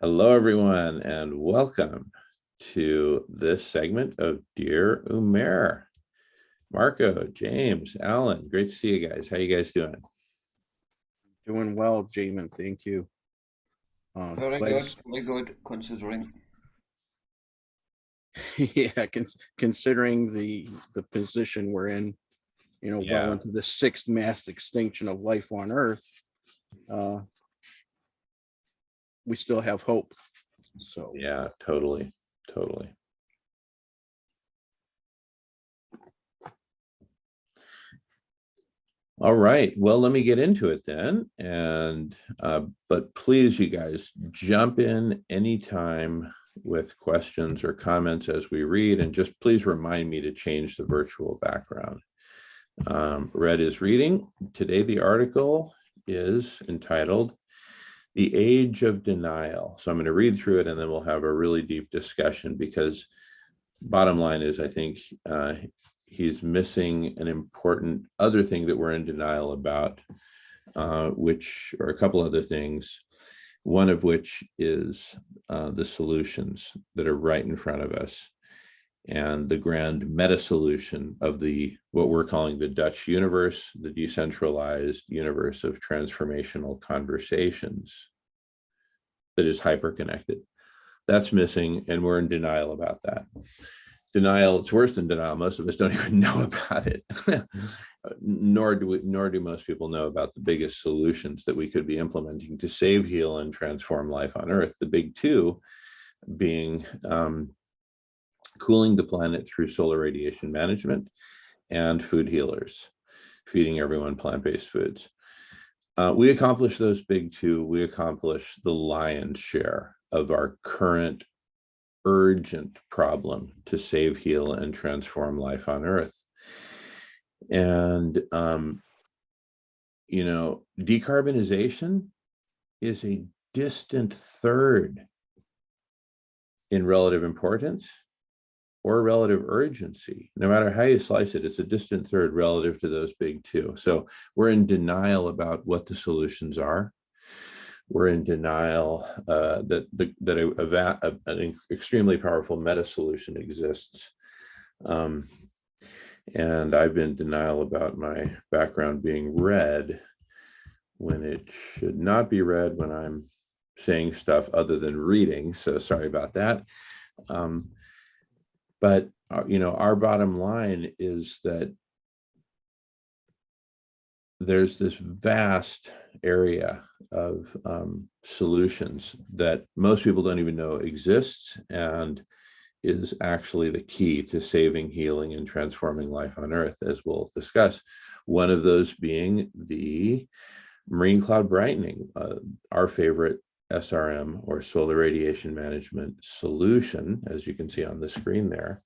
Hello, everyone, and welcome to this segment of Dear Umair. Marco, James, Alan, great to see you guys. How you guys doing? Doing well, Jamin. Thank you. Very Glad good, very good, considering. yeah, considering the position we're in, well Yeah, into the sixth mass extinction of life on Earth, uh, we still have hope. So yeah, totally, totally. All right, well, let me get into it then. But please, you guys, jump in anytime with questions or comments as we read, and just please remind me to change the virtual background. Red is reading. Today, the article is entitled The Age of Denial. So I'm going to read through it and then we'll have a really deep discussion because bottom line is I think he's missing an important other thing that we're in denial about, which are a couple other things, one of which is the solutions that are right in front of us and the grand meta solution of what we're calling the Dutch universe, the decentralized universe of transformational conversations that is hyperconnected. That's missing, and we're in denial about that. Denial, it's worse than denial. Most of us don't even know about it. nor do most people know about the biggest solutions that we could be implementing to save, heal, and transform life on Earth. The big two being cooling the planet through solar radiation management and food healers, feeding everyone plant-based foods. We accomplish those big two. We accomplish the lion's share of our current urgent problem to save, heal, and transform life on Earth. And, decarbonization is a distant third in relative importance or relative urgency. No matter how you slice it, it's a distant third relative to those big two. So we're in denial about what the solutions are. We're in denial that an extremely powerful meta solution exists. And I've been in denial about my background being red when it should not be red when I'm saying stuff other than reading. So sorry about that. But our bottom line is that there's this vast area of solutions that most people don't even know exists and is actually the key to saving, healing, and transforming life on Earth, as we'll discuss. One of those being the marine cloud brightening, our favorite SRM or solar radiation management solution, as you can see on the screen there.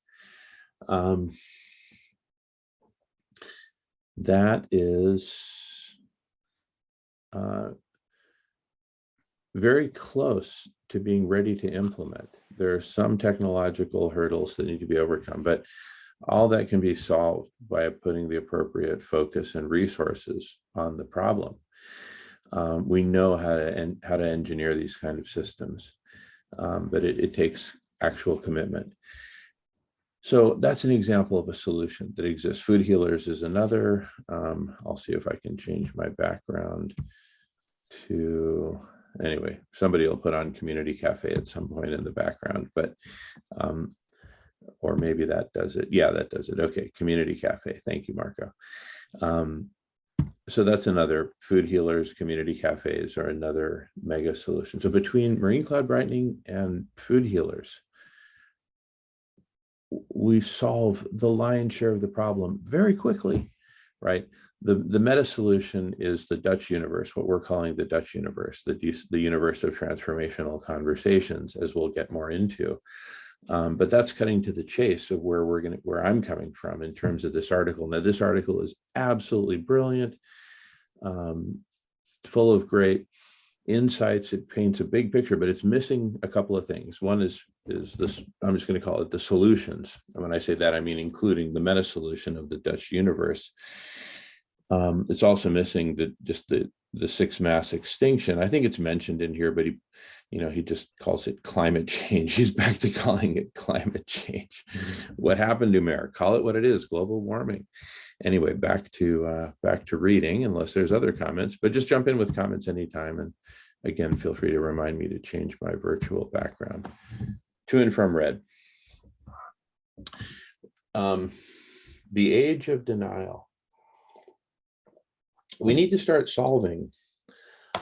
That is very close to being ready to implement. There are some technological hurdles that need to be overcome, but all that can be solved by putting the appropriate focus and resources on the problem. We know how to engineer these kind of systems, but it takes actual commitment. So that's an example of a solution that exists. Food healers is another. I'll see if I can change my background to, anyway, somebody will put on community cafe at some point in the background, but, or maybe that does it. Yeah, that does it. Okay, community cafe. Thank you, Marco. So that's another. Food healers, community cafes are another mega solution. So between marine cloud brightening and food healers, we solve the lion's share of the problem very quickly, right? The meta solution is the Dutch universe, what we're calling the Dutch universe, the universe of transformational conversations, as we'll get more into. But that's cutting to the chase of where I'm coming from in terms of this article. Now, this article is absolutely brilliant, full of great insights. It paints a big picture, but it's missing a couple of things. One is this, I'm just going to call it the solutions. And when I say that, I mean including the meta solution of the Dutch universe. It's also missing the sixth mass extinction. I think it's mentioned in here, but he just calls it climate change. He's back to calling it climate change. What happened, Umair? Call it what it is, global warming. Anyway, back to reading, unless there's other comments, but just jump in with comments anytime. And again, feel free to remind me to change my virtual background. To and from Red. The age of denial. We need to start solving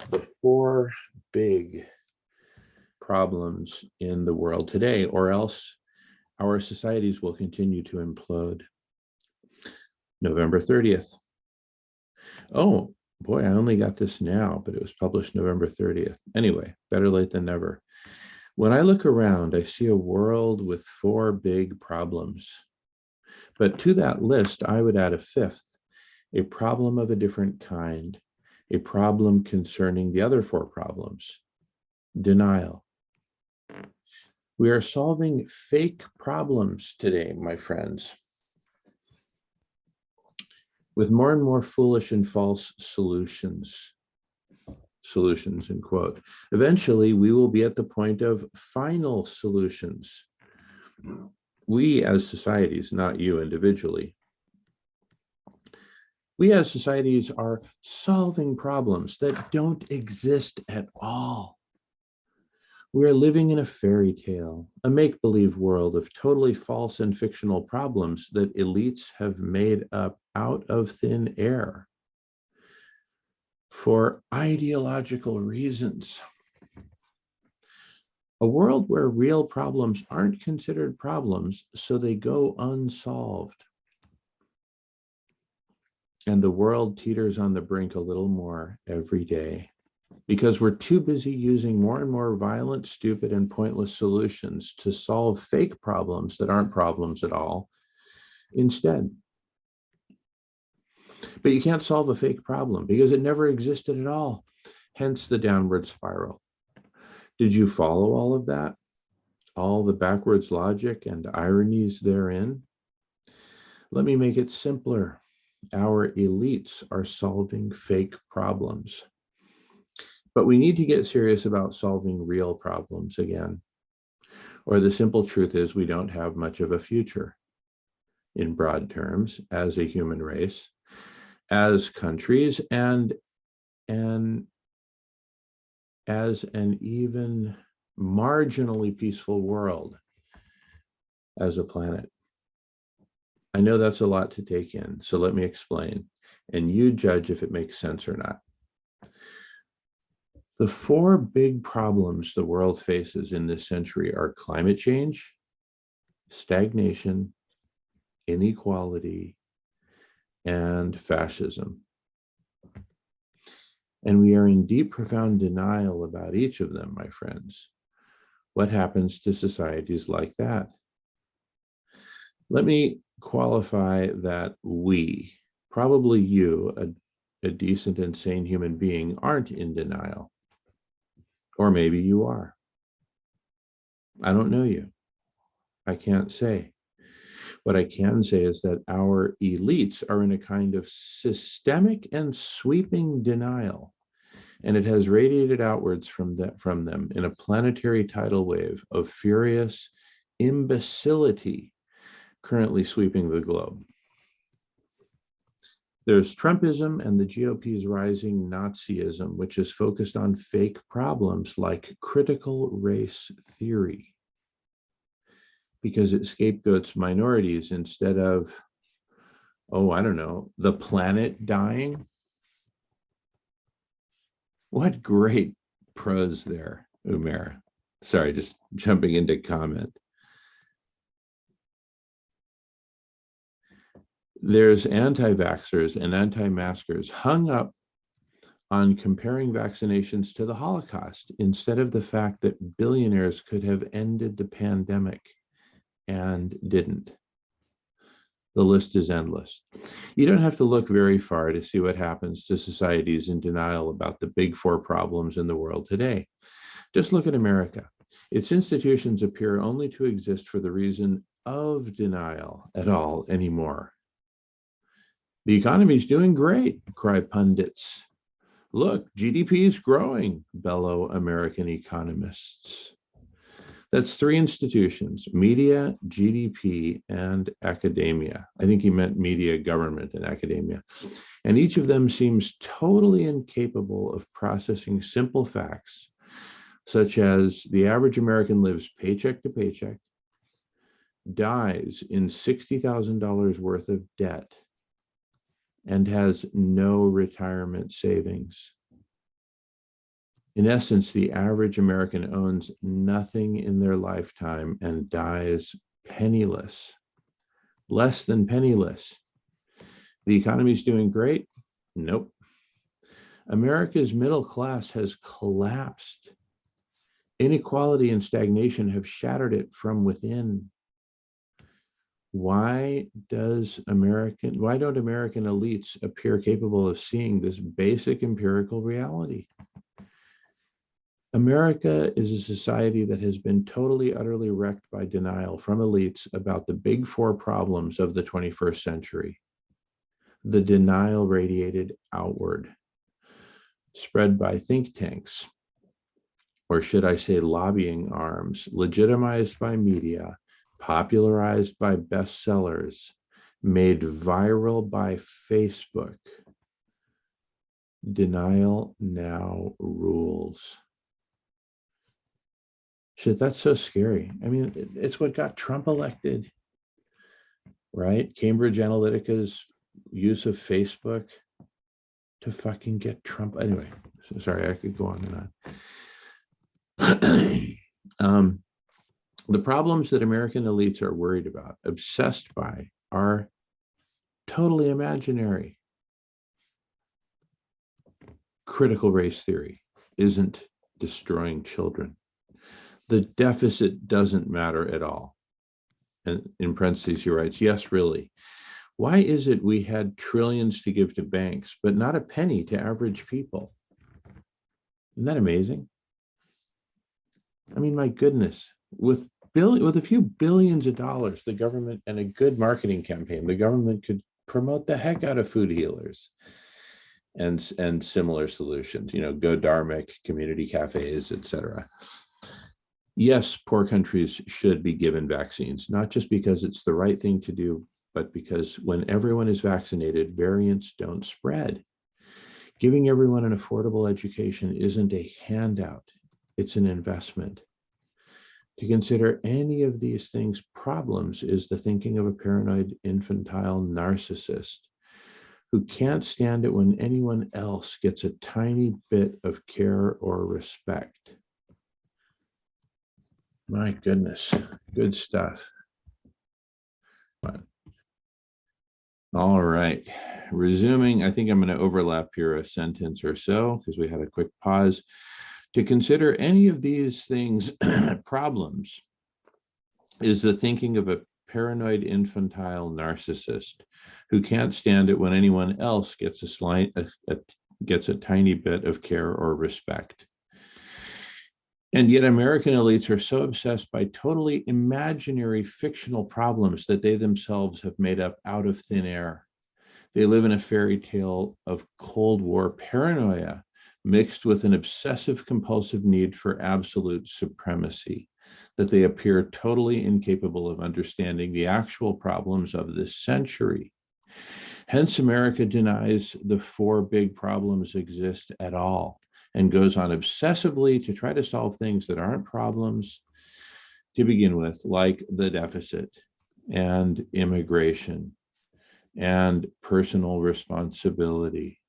the 4 big problems in the world today, or else our societies will continue to implode. November 30th. Oh boy, I only got this now, but it was published November 30th. Anyway, better late than never. When I look around, I see a world with 4 big problems. But to that list, I would add a 5th, a problem of a different kind, a problem concerning the other 4 problems. Denial. We are solving fake problems today, my friends, with more and more foolish and false solutions in quote. Eventually, we will be at the point of final solutions. We as societies, not you individually, we as societies are solving problems that don't exist at all. We are living in a fairy tale, a make-believe world of totally false and fictional problems that elites have made up out of thin air for ideological reasons. A world where real problems aren't considered problems, so they go unsolved. And the world teeters on the brink a little more every day because we're too busy using more and more violent, stupid, and pointless solutions to solve fake problems that aren't problems at all instead. But you can't solve a fake problem because it never existed at all, hence the downward spiral. Did you follow all of that? All the backwards logic and ironies therein? Let me make it simpler. Our elites are solving fake problems. But we need to get serious about solving real problems again. Or the simple truth is we don't have much of a future in broad terms as a human race, as countries, and as an even marginally peaceful world as a planet. I know that's a lot to take in, so let me explain, and you judge if it makes sense or not. The 4 big problems the world faces in this century are climate change, stagnation, inequality, and fascism. And we are in deep, profound denial about each of them, my friends. What happens to societies like that? Let me qualify that we, probably you, a decent and sane human being, aren't in denial. Or maybe you are. I don't know you. I can't say. What I can say is that our elites are in a kind of systemic and sweeping denial, and it has radiated outwards from them in a planetary tidal wave of furious imbecility currently sweeping the globe. There's Trumpism and the GOP's rising Nazism, which is focused on fake problems like critical race theory, because it scapegoats minorities instead of, oh, I don't know, the planet dying. What great prose there, Umair. Sorry, just jumping into comment. There's anti-vaxxers and anti-maskers hung up on comparing vaccinations to the Holocaust instead of the fact that billionaires could have ended the pandemic and didn't. The list is endless. You don't have to look very far to see what happens to societies in denial about the big 4 problems in the world today. Just look at America. Its institutions appear only to exist for the reason of denial at all anymore. The economy is doing great, cry pundits, Look, GDP is growing, bellow American economists. That's three institutions: media, GDP, and academia. I think he meant media, government, and academia. And each of them seems totally incapable of processing simple facts, such as the average American lives paycheck to paycheck, dies in $60,000 worth of debt, and has no retirement savings. In essence, the average American owns nothing in their lifetime and dies penniless, less than penniless. The economy is doing great? Nope. America's middle class has collapsed. Inequality and stagnation have shattered it from within. Why don't American elites appear capable of seeing this basic empirical reality? America is a society that has been totally, utterly wrecked by denial from elites about the big four problems of the 21st century. The denial radiated outward, spread by think tanks, or should I say lobbying arms, legitimized by media, popularized by bestsellers, made viral by Facebook. Denial now rules. Shit, that's so scary. I mean, it's what got Trump elected, right? Cambridge Analytica's use of Facebook to fucking get Trump. Anyway, so sorry, I could go on and on. The problems that American elites are worried about, obsessed by, are totally imaginary. Critical race theory isn't destroying children. The deficit doesn't matter at all. And in parentheses, he writes, yes, really. Why is it we had trillions to give to banks, but not a penny to average people? Isn't that amazing? I mean, my goodness, with a few billions of dollars, the government and a good marketing campaign, the government could promote the heck out of food healers and similar solutions, Go Dharmic, community cafes, etc. Yes, poor countries should be given vaccines, not just because it's the right thing to do, but because when everyone is vaccinated, variants don't spread. Giving everyone an affordable education isn't a handout, it's an investment. To consider any of these things problems is the thinking of a paranoid infantile narcissist who can't stand it when anyone else gets a tiny bit of care or respect. My goodness, good stuff. All right, resuming, I think I'm going to overlap here a sentence or so because we had a quick pause. To consider any of these things problems is the thinking of a paranoid infantile narcissist who can't stand it when anyone else gets a tiny bit of care or respect. And yet American elites are so obsessed by totally imaginary fictional problems that they themselves have made up out of thin air. They live in a fairy tale of Cold War paranoia mixed with an obsessive compulsive need for absolute supremacy, that they appear totally incapable of understanding the actual problems of this century. Hence, America denies the four big problems exist at all and goes on obsessively to try to solve things that aren't problems to begin with, like the deficit and immigration and personal responsibility,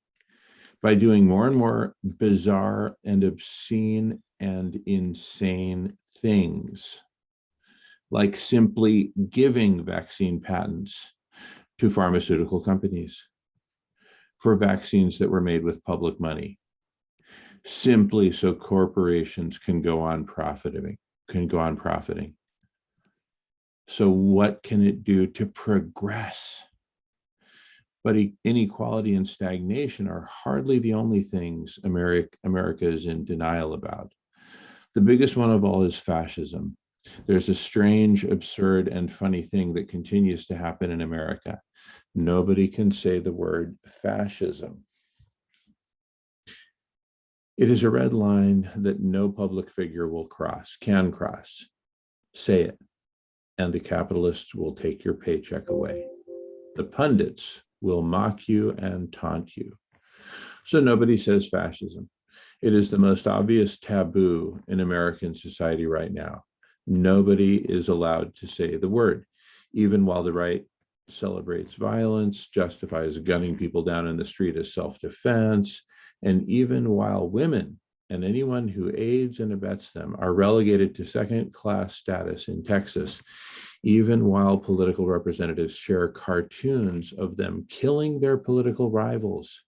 by doing more and more bizarre and obscene and insane things, like simply giving vaccine patents to pharmaceutical companies for vaccines that were made with public money, simply so corporations can go on profiting. So what can it do to progress? But inequality and stagnation are hardly the only things America is in denial about. The biggest one of all is fascism. There's a strange, absurd, and funny thing that continues to happen in America. Nobody can say the word fascism. It is a red line that no public figure can cross. Say it, and the capitalists will take your paycheck away. The pundits will mock you and taunt you. So nobody says fascism. It is the most obvious taboo in American society right now. Nobody is allowed to say the word, even while the right celebrates violence, justifies gunning people down in the street as self-defense, and even while women and anyone who aids and abets them are relegated to second-class status in Texas, even while political representatives share cartoons of them killing their political rivals.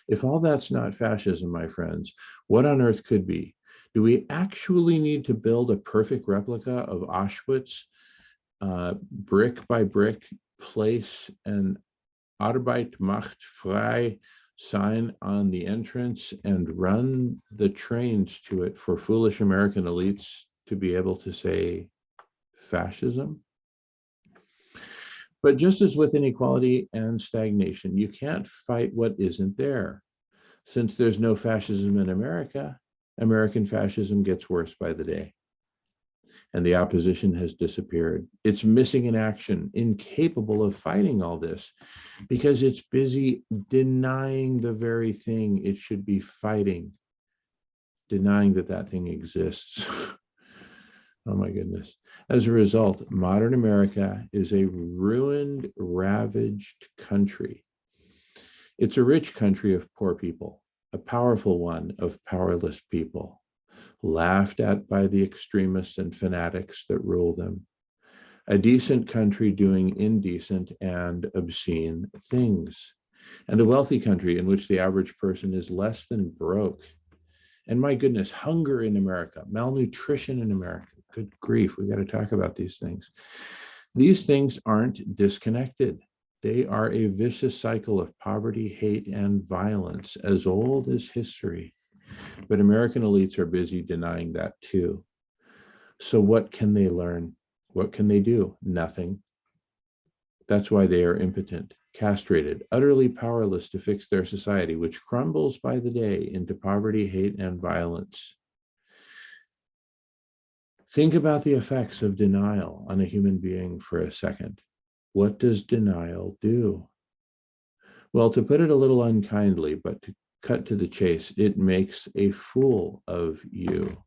If all that's not fascism, my friends, what on earth could be? Do we actually need to build a perfect replica of Auschwitz, brick by brick, place an Arbeit macht frei sign on the entrance and run the trains to it for foolish American elites to be able to say fascism? But just as with inequality and stagnation, you can't fight what isn't there. Since there's no fascism in America, American fascism gets worse by the day. And the opposition has disappeared. It's missing in action, incapable of fighting all this, because it's busy denying the very thing it should be fighting, denying that that thing exists. Oh my goodness. As a result, modern America is a ruined, ravaged country. It's a rich country of poor people, a powerful one of powerless people, laughed at by the extremists and fanatics that rule them, a decent country doing indecent and obscene things, and a wealthy country in which the average person is less than broke. And my goodness, hunger in America, malnutrition in America. Good grief, we got to talk about these things. These things aren't disconnected. They are a vicious cycle of poverty, hate, and violence as old as history. But American elites are busy denying that too. So what can they learn? What can they do? Nothing. That's why they are impotent, castrated, utterly powerless to fix their society, which crumbles by the day into poverty, hate, and violence. Think about the effects of denial on a human being for a second. What does denial do? Well, to put it a little unkindly, but to cut to the chase, it makes a fool of you.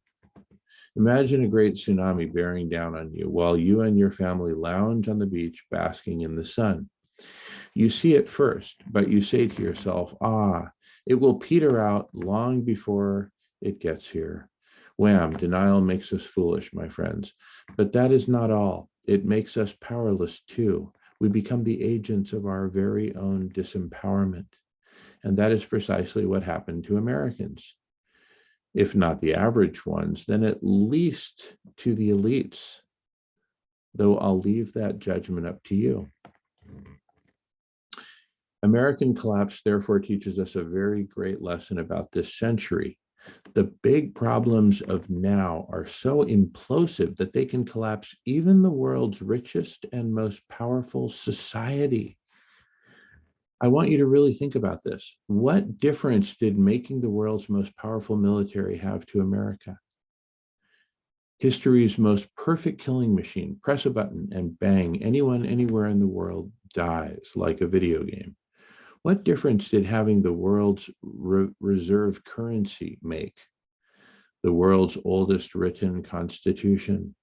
Imagine a great tsunami bearing down on you while you and your family lounge on the beach basking in the sun. You see it first, but you say to yourself, it will peter out long before it gets here. Wham, denial makes us foolish, my friends. But that is not all. It makes us powerless too. We become the agents of our very own disempowerment. And that is precisely what happened to Americans. If not the average ones, then at least to the elites. Though I'll leave that judgment up to you. American collapse therefore teaches us a very great lesson about this century. The big problems of now are so implosive that they can collapse even the world's richest and most powerful society. I want you to really think about this. What difference did making the world's most powerful military have to America? History's most perfect killing machine. Press a button and bang, anyone anywhere in the world dies like a video game. What difference did having the world's reserve currency make? The world's oldest written constitution,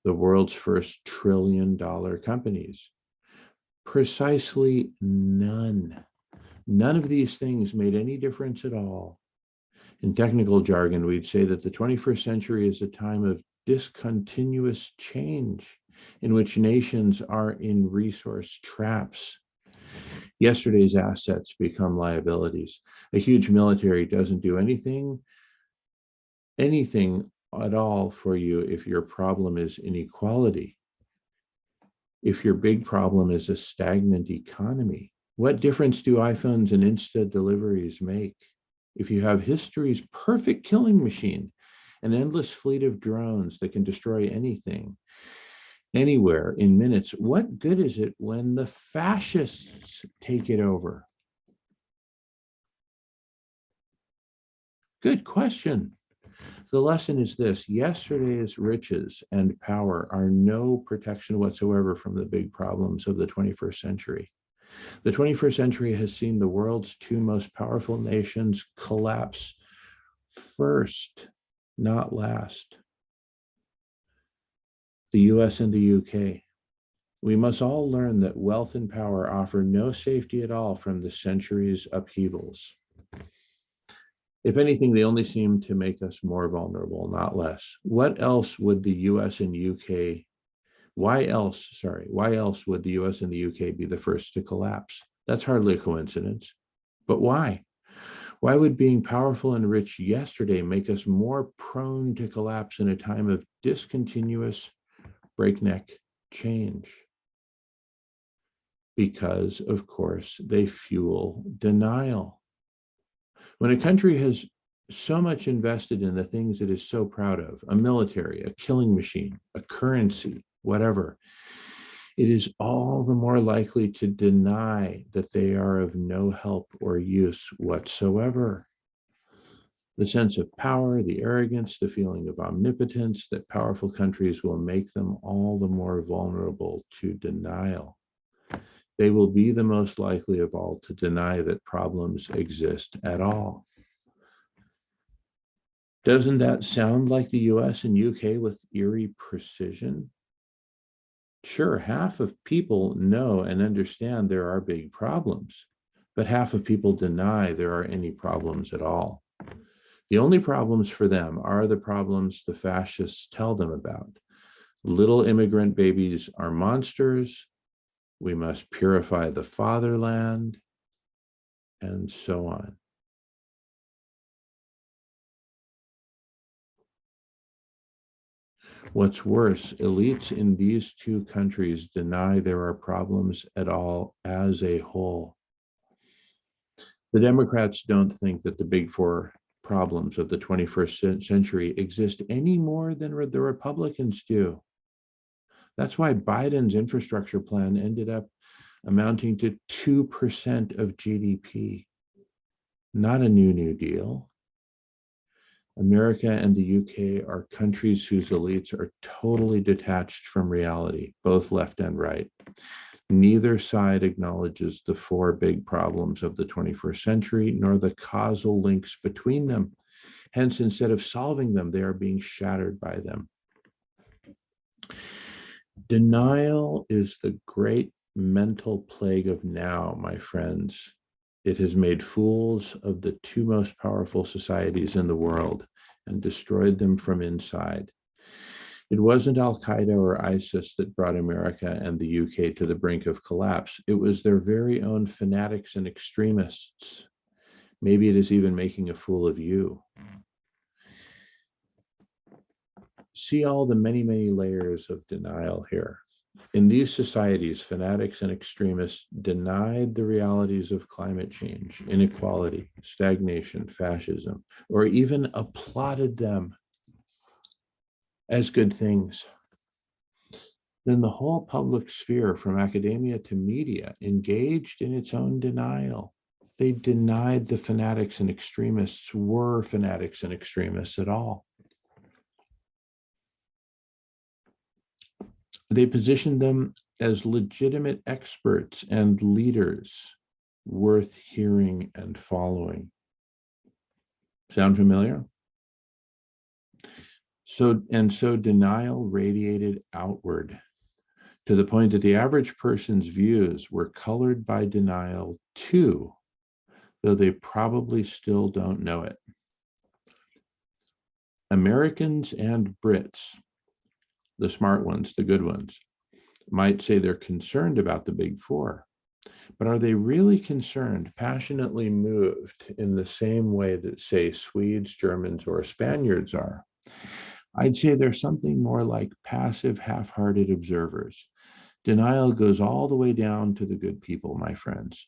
the world's first trillion-dollar companies. Precisely none. None of these things made any difference at all. In technical jargon, we'd say that the 21st century is a time of discontinuous change in which nations are in resource traps. Yesterday's assets become liabilities. A huge military doesn't do anything at all for you if your problem is inequality. If your big problem is a stagnant economy. What difference do iPhones and Insta deliveries make? If you have history's perfect killing machine, an endless fleet of drones that can destroy anything, anywhere in minutes, what good is it when the fascists take it over? Good question. The lesson is this: yesterday's riches and power are no protection whatsoever from the big problems of the 21st century. The 21st century has seen the world's two most powerful nations collapse first, not last. The US and the UK. We must all learn that wealth and power offer no safety at all from the century's upheavals. If anything, they only seem to make us more vulnerable, not less. What else would the US and UK, why else would the US and the UK be the first to collapse? That's hardly a coincidence. But why? Why would being powerful and rich yesterday make us more prone to collapse in a time of discontinuous breakneck change? Because, of course, they fuel denial. When a country has so much invested in the things it is so proud of, a military, a killing machine, a currency, whatever, it is all the more likely to deny that they are of no help or use whatsoever. The sense of power, the arrogance, the feeling of omnipotence that powerful countries will make them all the more vulnerable to denial. They will be the most likely of all to deny that problems exist at all. Doesn't that sound like the US and UK with eerie precision? Sure, half of people know and understand there are big problems, but half of people deny there are any problems at all. The only problems for them are the problems the fascists tell them about. Little immigrant babies are monsters. We must purify the fatherland, and so on. What's worse, elites in these two countries deny there are problems at all as a whole. The Democrats don't think that the big four problems of the 21st century exist any more than the Republicans do. That's why Biden's infrastructure plan ended up amounting to 2% of GDP. Not a New Deal. America and the UK are countries whose elites are totally detached from reality, both left and right. Neither side acknowledges the four big problems of the 21st century, nor the causal links between them. Hence, instead of solving them, they are being shattered by them. Denial is the great mental plague of now, my friends. It has made fools of the two most powerful societies in the world and destroyed them from inside. It wasn't Al-Qaeda or ISIS that brought America and the UK to the brink of collapse. It was their very own fanatics and extremists. Maybe it is even making a fool of you. See all the many, many layers of denial here. In these societies, fanatics and extremists denied the realities of climate change, inequality, stagnation, fascism, or even applauded them as good things. Then the whole public sphere, from academia to media, engaged in its own denial. They denied the fanatics and extremists were fanatics and extremists at all. They positioned them as legitimate experts and leaders worth hearing and following. Sound familiar? So denial radiated outward to the point that the average person's views were colored by denial too, though they probably still don't know it. Americans and Brits, the smart ones, the good ones, might say they're concerned about the big four, but are they really concerned, passionately moved in the same way that, say, Swedes, Germans, or Spaniards are? I'd say they're something more like passive, half-hearted observers. Denial goes all the way down to the good people, my friends.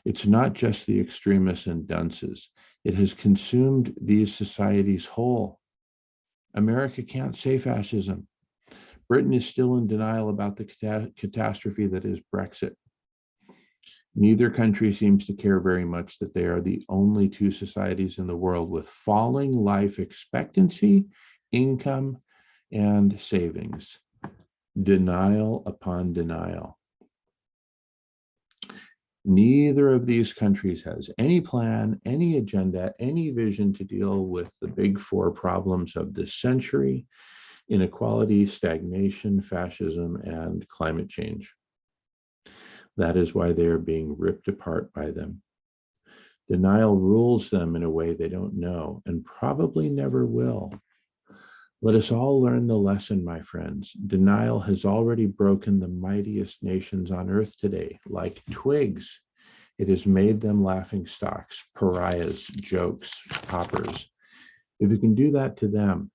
It's not just the extremists and dunces. It has consumed these societies whole. America can't say fascism. Britain is still in denial about the catastrophe that is Brexit. Neither country seems to care very much that they are the only two societies in the world with falling life expectancy, income, and savings. Denial upon denial. Neither of these countries has any plan, any agenda, any vision to deal with the big four problems of this century: inequality, stagnation, fascism, and climate change. That is why they are being ripped apart by them. Denial rules them in a way they don't know and probably never will. Let us all learn the lesson, my friends. Denial has already broken the mightiest nations on earth today, like twigs. It has made them laughing stocks, pariahs, jokes, paupers. If you can do that to them,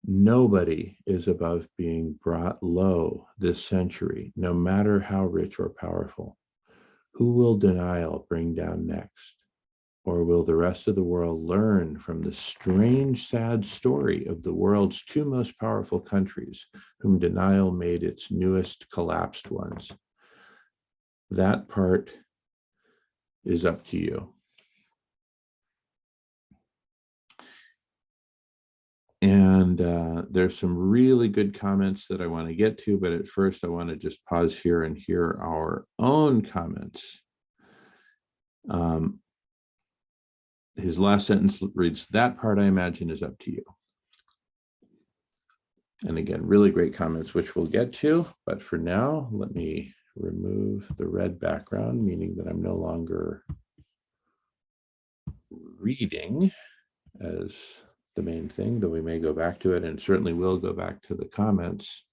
nobody is above being brought low this century, no matter how rich or powerful. Who will denial bring down next? Or will the rest of the world learn from the strange, sad story of the world's two most powerful countries, whom denial made its newest collapsed ones? That part is up to you. And there's some really good comments that I want to get to, but at first I want to just pause here and hear our own comments. His last sentence reads, that part I imagine is up to you. And again, really great comments, which we'll get to. But for now, let me remove the red background, meaning that I'm no longer reading as the main thing, though we may go back to it and certainly will go back to the comments.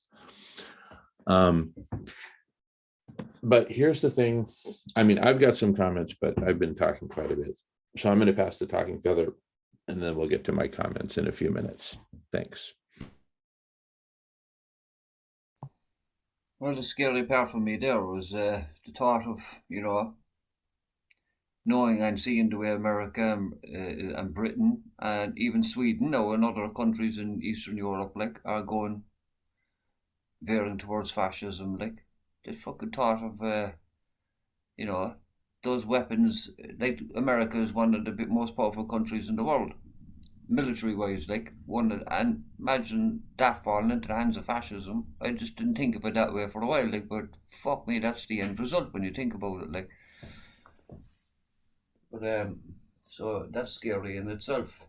But here's the thing. I mean, I've got some comments, but I've been talking quite a bit. So I'm going to pass the talking feather, and then we'll get to my comments in a few minutes. Thanks. Well, the scary part for me there was the thought of, knowing and seeing the way America and Britain and even Sweden now and other countries in Eastern Europe like are going veering towards fascism. Like the fucking thought of those weapons. Like America is one of the most powerful countries in the world, military wise. Like and imagine that falling into the hands of fascism. I just didn't think of it that way for a while. Like, but fuck me, that's the end result when you think about it. Like. But so that's scary in itself.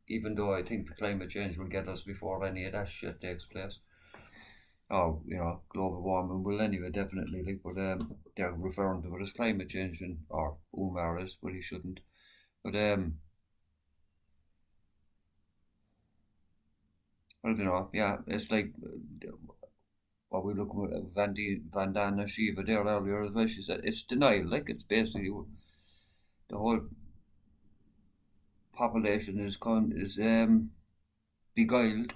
Even though I think the climate change will get us before any of that shit takes place. Oh, global warming will anyway, definitely. Like, but they're referring to it as climate change, or Umair is, but he shouldn't. But I don't know. Yeah, it's like what we look at Vandana Shiva there earlier as well. She said it's denial. Like it's basically the whole population is beguiled.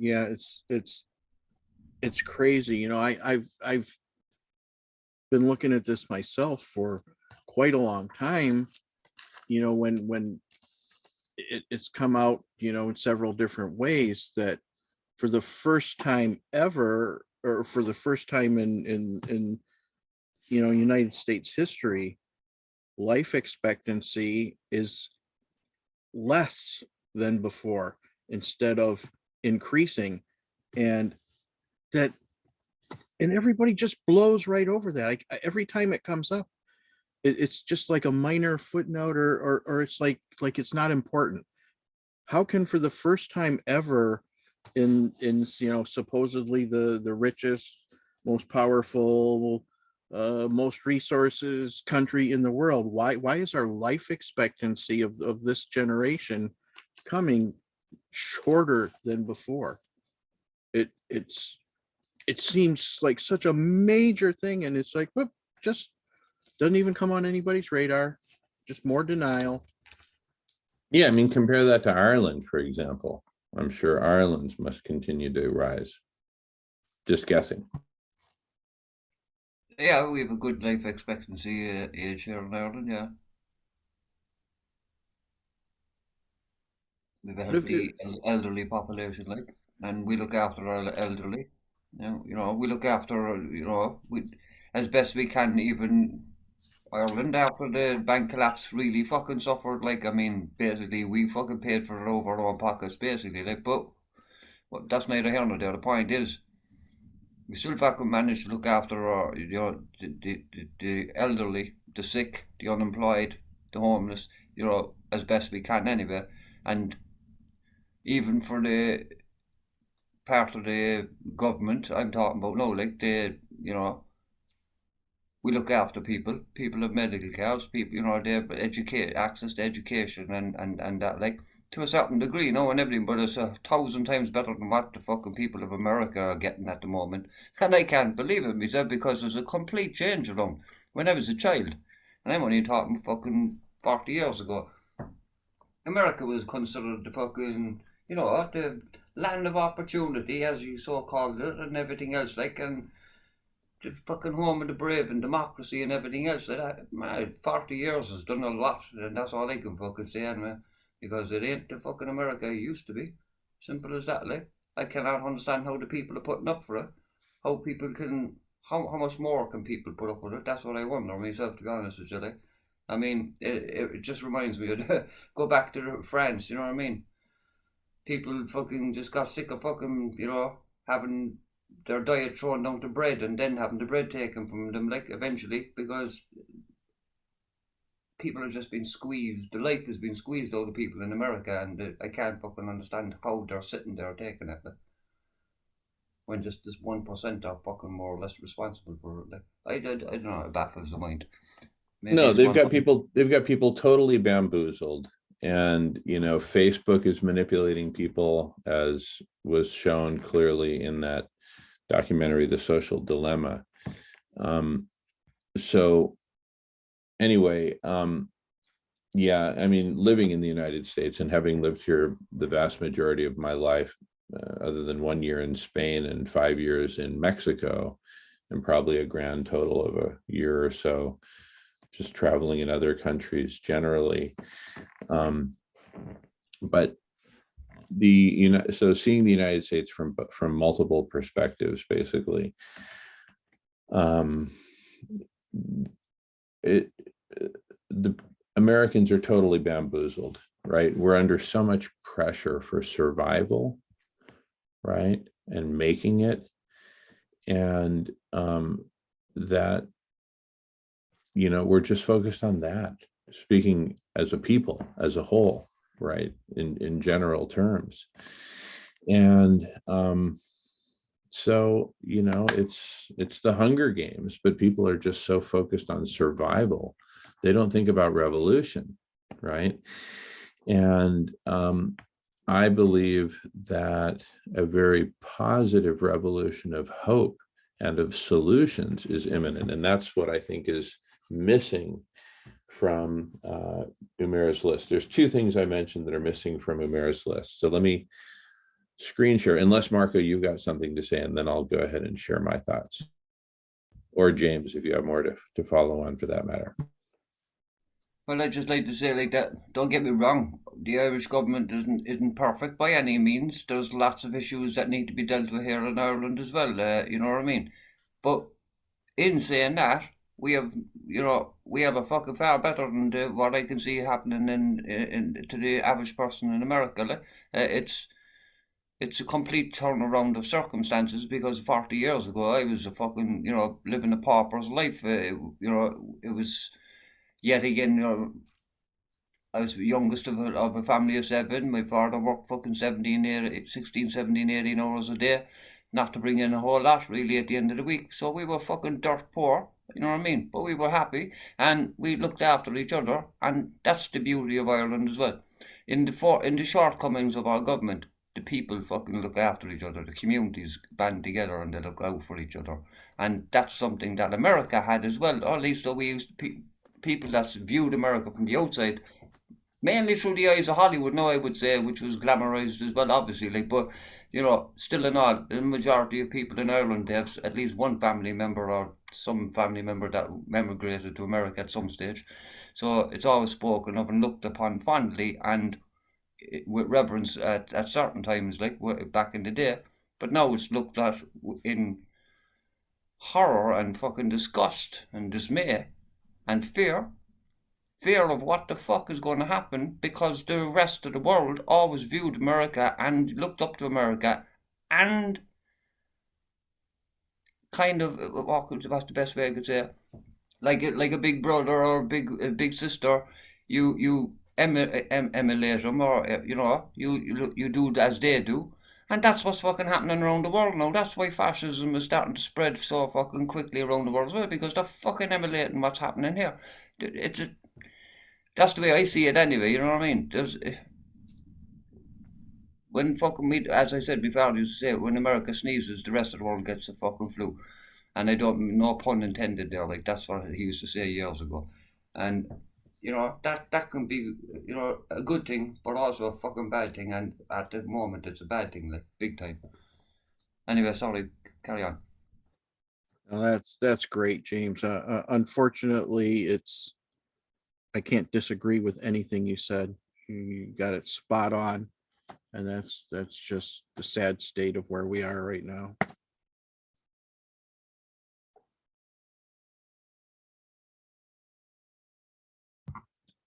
Yeah, it's crazy. I've been looking at this myself for quite a long time. When it's come out, in several different ways that for the first time ever, or for the first time in United States history, life expectancy is less than before instead of increasing. And that and everybody just blows right over that. Every time it comes up, it's just like a minor footnote, or it's like it's not important. How can, for the first time ever in supposedly the richest, most powerful, most resources country in the world, why is our life expectancy of this generation coming shorter than before? It seems like such a major thing, and it's like, whoop, just doesn't even come on anybody's radar. Just more denial. Yeah, I mean, compare that to Ireland, for example. I'm sure Ireland's must continue to rise. Just guessing. Yeah, we have a good life expectancy age here in Ireland. Yeah, We have a What if it, healthy elderly population, like, and we look after our elderly. We look after, we as best we can. Even Ireland, after the bank collapse, really fucking suffered. Like, I mean, basically, we fucking paid for it over our own pockets, basically. Like, but well, that's neither here nor there. The point is, we still fucking managed to look after our, the elderly, the sick, the unemployed, the homeless, as best we can anyway. And even for the part of the government I'm talking about now, like we look after people. People have medical cares. People, they have access to education and that, like, to a certain degree, and everything. But it's 1,000 times better than what the fucking people of America are getting at the moment. And I can't believe it myself, because there's a complete change around. When I was a child, and I'm only talking fucking 40 years ago, America was considered the fucking, the land of opportunity, as you so called it, and everything else, like, and the fucking home of the brave and democracy and everything else like that. Man, 40 years has done a lot, and that's all I can fucking say, man, because it ain't the fucking America it used to be. Simple as that, like. I cannot understand how the people are putting up for it. How people can, how much more can people put up with it? That's what I wonder myself, to be honest with you, like. I mean, it just reminds me of go back to France, you know what I mean? People fucking just got sick of fucking, having their diet thrown down to bread and then having the bread taken from them, like, eventually, because people are just being squeezed. The life has been squeezed out of people in America, and I can't fucking understand how they're sitting there taking it, like, when just this 1% are fucking more or less responsible for it. Like, I don't know, it baffles the mind. Maybe No, it's one. they've got people totally bamboozled. And Facebook is manipulating people, as was shown clearly in that documentary, The Social Dilemma. So anyway, yeah, I mean, living in the United States and having lived here the vast majority of my life, other than 1 year in Spain and 5 years in Mexico, and probably a grand total of a year or so just traveling in other countries generally. But so seeing the United States from multiple perspectives, basically, the Americans are totally bamboozled, right? We're under so much pressure for survival, right, and making it, and that we're just focused on that, speaking as a people, as a whole, right, in general terms. And so it's the Hunger Games, but people are just so focused on survival, they don't think about revolution, right? And I believe that a very positive revolution of hope and of solutions is imminent, and that's what I think is missing from Umair's list. There's two things I mentioned that are missing from Umair's list. So let me screen share, unless Marco, you've got something to say, and then I'll go ahead and share my thoughts. Or James, if you have more to follow on for that matter. Well, I'd just like to say, like, that, don't get me wrong, the Irish government isn't perfect by any means. There's lots of issues that need to be dealt with here in Ireland as well, you know what I mean? But in saying that, we have, we have a fucking far better than what I can see happening in to the average person in America. Like. It's a complete turnaround of circumstances, because 40 years ago I was a fucking, living a pauper's life. It was yet again, I was the youngest of a family of seven. My father worked fucking 16, 17, 18 hours a day, not to bring in a whole lot really at the end of the week. So we were fucking dirt poor, you know what I mean? But we were happy, and we looked after each other, and that's the beauty of Ireland as well. In the shortcomings of our government, the people fucking look after each other. The communities band together and they look out for each other, and that's something that America had as well. Or at least we used people that viewed America from the outside, mainly through the eyes of Hollywood now, I would say, which was glamorized as well, obviously. Like, but still in all, the majority of people in Ireland, they have at least one family member or some family member that emigrated to America at some stage. So it's always spoken of and looked upon fondly, and with reverence at certain times, like back in the day. But now it's looked at in horror and fucking disgust and dismay and fear of what the fuck is going to happen, because the rest of the world always viewed America and looked up to America and kind of what's the best way I could say it? Like a big brother or a big sister. You emulate them, or you do as they do, and that's what's fucking happening around the world now. That's why fascism is starting to spread so fucking quickly around the world as well, because they're fucking emulating what's happening here. It's a, that's the way I see it anyway. You know what I mean? When fucking me, as I said before, I used to say, when America sneezes, the rest of the world gets the fucking flu. And I don't, no pun intended there, like that's what he used to say years ago. And, that can be, a good thing, but also a fucking bad thing. And at the moment, it's a bad thing, like big time. Anyway, sorry, carry on. Well, that's great, James. Unfortunately, I can't disagree with anything you said. You got it spot on, and that's just the sad state of where we are right now.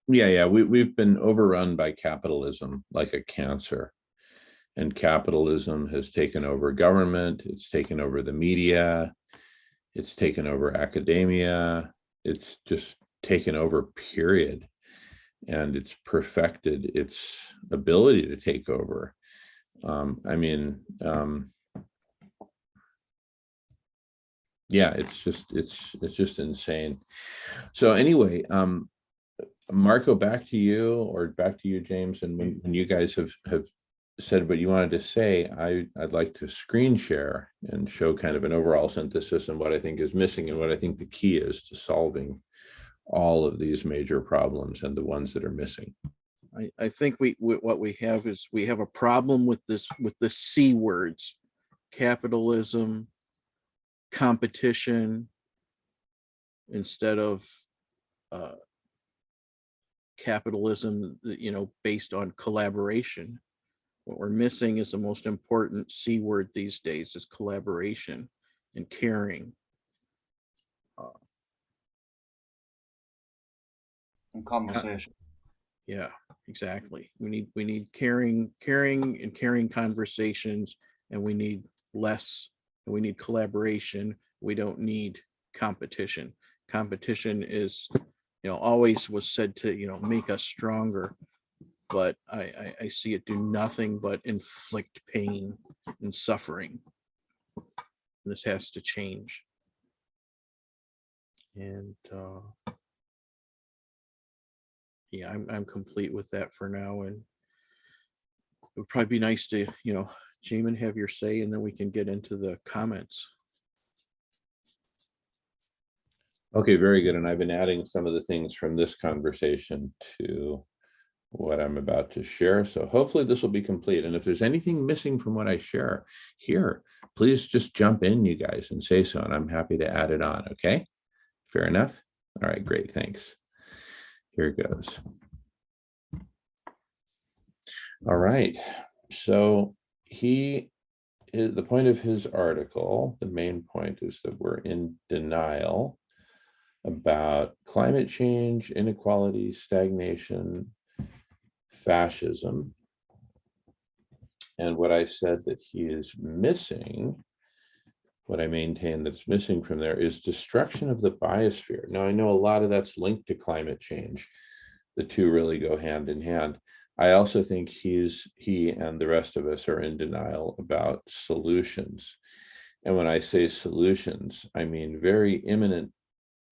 Yeah. We've been overrun by capitalism like a cancer. And capitalism has taken over government, it's taken over the media, it's taken over academia, it's just taken over, period. And it's perfected its ability to take over. Yeah, it's just insane. So anyway, Marco, back to you, James, and when you guys have said what you wanted to say, I'd like to screen share and show kind of an overall synthesis and what I think is missing and what I think the key is to solving all of these major problems and the ones that are missing. I think what we have is we have a problem with the C words: capitalism, competition, instead of capitalism, based on collaboration. What we're missing is the most important C word these days is collaboration and caring. In conversation. Yeah, exactly. We need caring conversations, and we need less, and we need collaboration. We don't need competition. Competition is, always was said to, make us stronger, but I see it do nothing but inflict pain and suffering. This has to change. And yeah, I'm complete with that for now. And it would probably be nice to, Jamin, have your say, and then we can get into the comments. Okay, very good. And I've been adding some of the things from this conversation to what I'm about to share. So hopefully this will be complete. And if there's anything missing from what I share here, please just jump in, you guys, and say so. And I'm happy to add it on. Okay, fair enough. All right, great. Thanks. Here it goes. All right. So the point of his article, the main point is that we're in denial about climate change, inequality, stagnation, fascism. And what I said that he is missing, what I maintain that's missing from there is destruction of the biosphere. Now, I know a lot of that's linked to climate change. The two really go hand in hand. I also think he and the rest of us are in denial about solutions. And when I say solutions, I mean very imminent,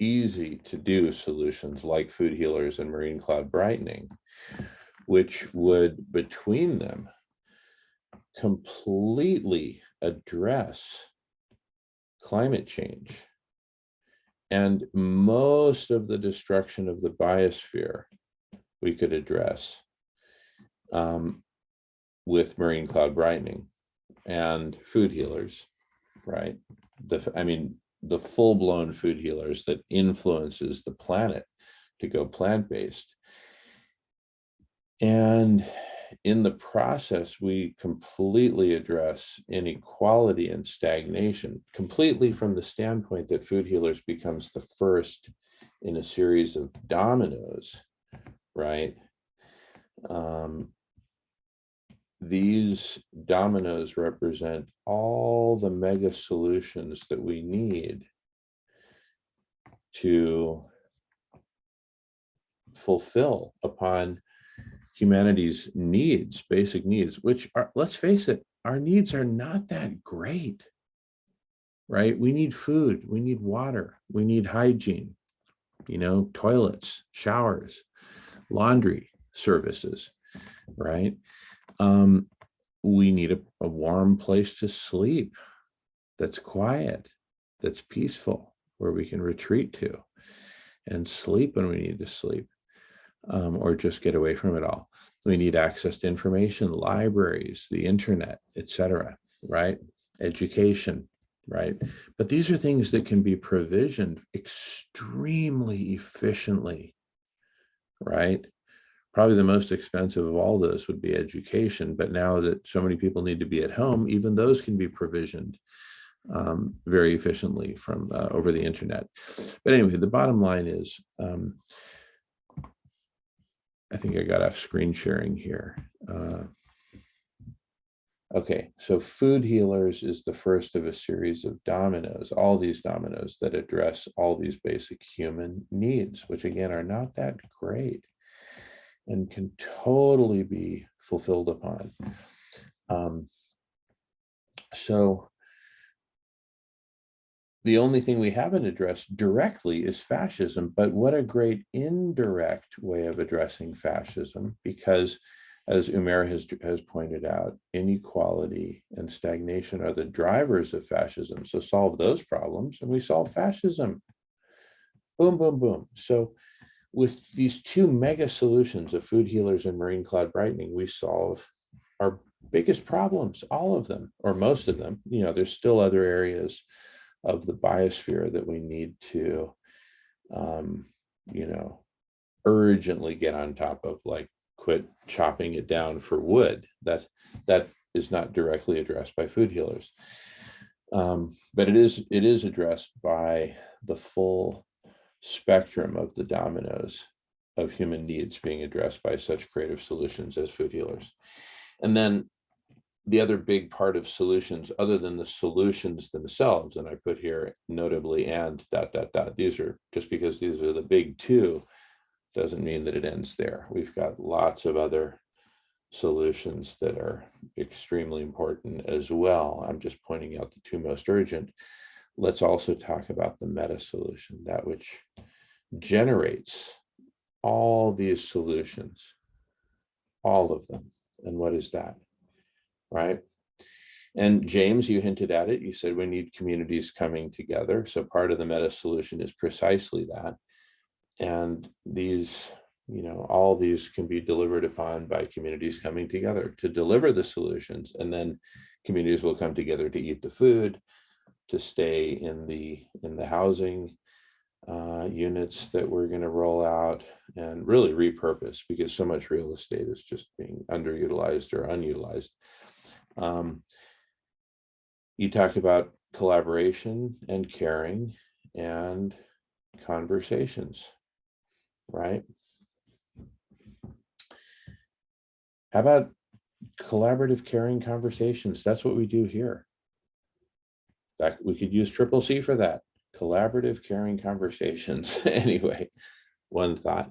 easy to do solutions like food healers and marine cloud brightening, which would between them completely address climate change and most of the destruction of the biosphere we could address with marine cloud brightening and food healers, right? The full-blown food healers that influences the planet to go plant-based. And in the process, we completely address inequality and stagnation, completely from the standpoint that Food Healers becomes the first in a series of dominoes, right? These dominoes represent all the mega solutions that we need to fulfill upon humanity's needs, basic needs, which are, let's face it, our needs are not that great, right? We need food, we need water, we need hygiene, toilets, showers, laundry services, right? We need a warm place to sleep that's quiet, that's peaceful, where we can retreat to and sleep when we need to sleep, or just get away from it all. We need access to information, libraries, the internet, etc., right? Education, right? But these are things that can be provisioned extremely efficiently, right? Probably the most expensive of all those would be education, but now that so many people need to be at home, even those can be provisioned very efficiently from over the internet. But anyway, the bottom line is, I think I got off screen sharing here. Okay, so Food Healers is the first of a series of dominoes, all these dominoes that address all these basic human needs, which again are not that great and can totally be fulfilled upon. So the only thing we haven't addressed directly is fascism, but what a great indirect way of addressing fascism, because as Umair has pointed out, inequality and stagnation are the drivers of fascism. So solve those problems and we solve fascism. Boom, boom, boom. So with these two mega solutions of Food Healers and marine cloud brightening, we solve our biggest problems, all of them, or most of them. There's still other areas of the biosphere that we need to, urgently get on top of, like quit chopping it down for wood. That is not directly addressed by Food Healers. But it is addressed by the full spectrum of the dominoes of human needs being addressed by such creative solutions as Food Healers. And then the other big part of solutions, other than the solutions themselves, and I put here notably and ... These are, just because these are the big two, doesn't mean that it ends there. We've got lots of other solutions that are extremely important as well. I'm just pointing out the two most urgent. Let's also talk about the meta solution, that which generates all these solutions, all of them. And what is that? Right? And James, you hinted at it. You said we need communities coming together. So part of the meta solution is precisely that. And these, all these can be delivered upon by communities coming together to deliver the solutions. And then communities will come together to eat the food, to stay in the housing units that we're going to roll out and really repurpose, because so much real estate is just being underutilized or unutilized. You talked about collaboration and caring and conversations, right? How about collaborative, caring conversations? That's what we do here. That we could use CCC for that. Collaborative, caring conversations. Anyway, one thought.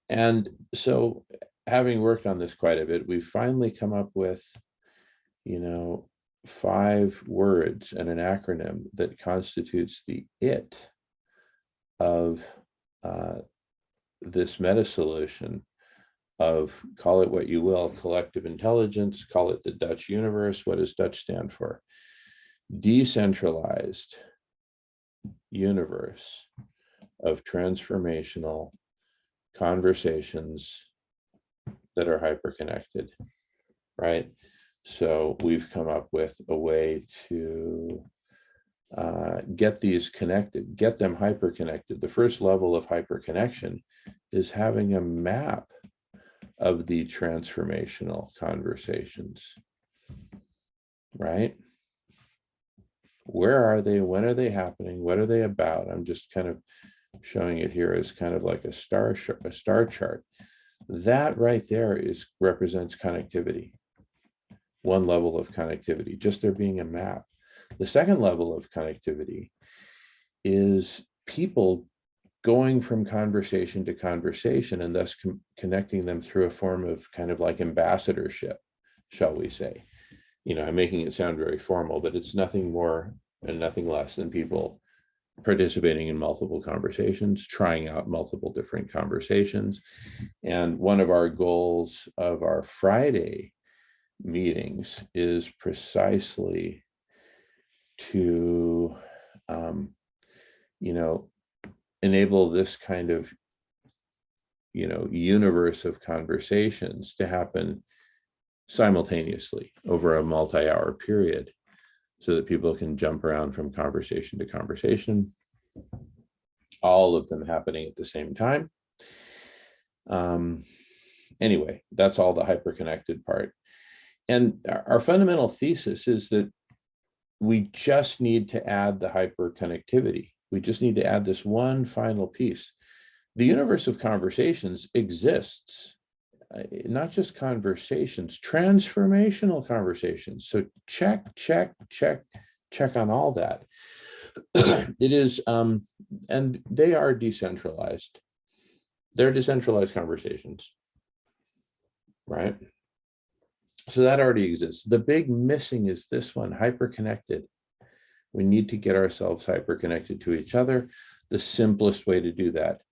And so, having worked on this quite a bit, we've finally come up with, 5 words and an acronym that constitutes the IT of this meta solution of, call it what you will, collective intelligence, call it the Dutch universe. What does Dutch stand for? Decentralized universe of transformational conversations that are hyperconnected, right? So we've come up with a way to get these connected, get them hyperconnected. The first level of hyperconnection is having a map of the transformational conversations, right? Where are they? When are they happening? What are they about? I'm just kind of showing it here as kind of like a star chart. That right there represents connectivity. One level of connectivity, just there being a map. The second level of connectivity is people going from conversation to conversation and thus connecting them through a form of kind of like ambassadorship, shall we say. I'm making it sound very formal, but it's nothing more and nothing less than people participating in multiple conversations, trying out multiple different conversations. And one of our goals of our Friday meetings is precisely to, enable this kind of, universe of conversations to happen simultaneously over a multi-hour period so that people can jump around from conversation to conversation, all of them happening at the same time. Anyway, that's all the hyperconnected part. And our fundamental thesis is that we just need to add the hyperconnectivity. We just need to add this one final piece. The universe of conversations exists, not just conversations, transformational conversations. So check on all that. It is, and they are decentralized. They're decentralized conversations, right? So that already exists. The big missing is this one, hyperconnected. We need to get ourselves hyperconnected to each other. The simplest way to do that,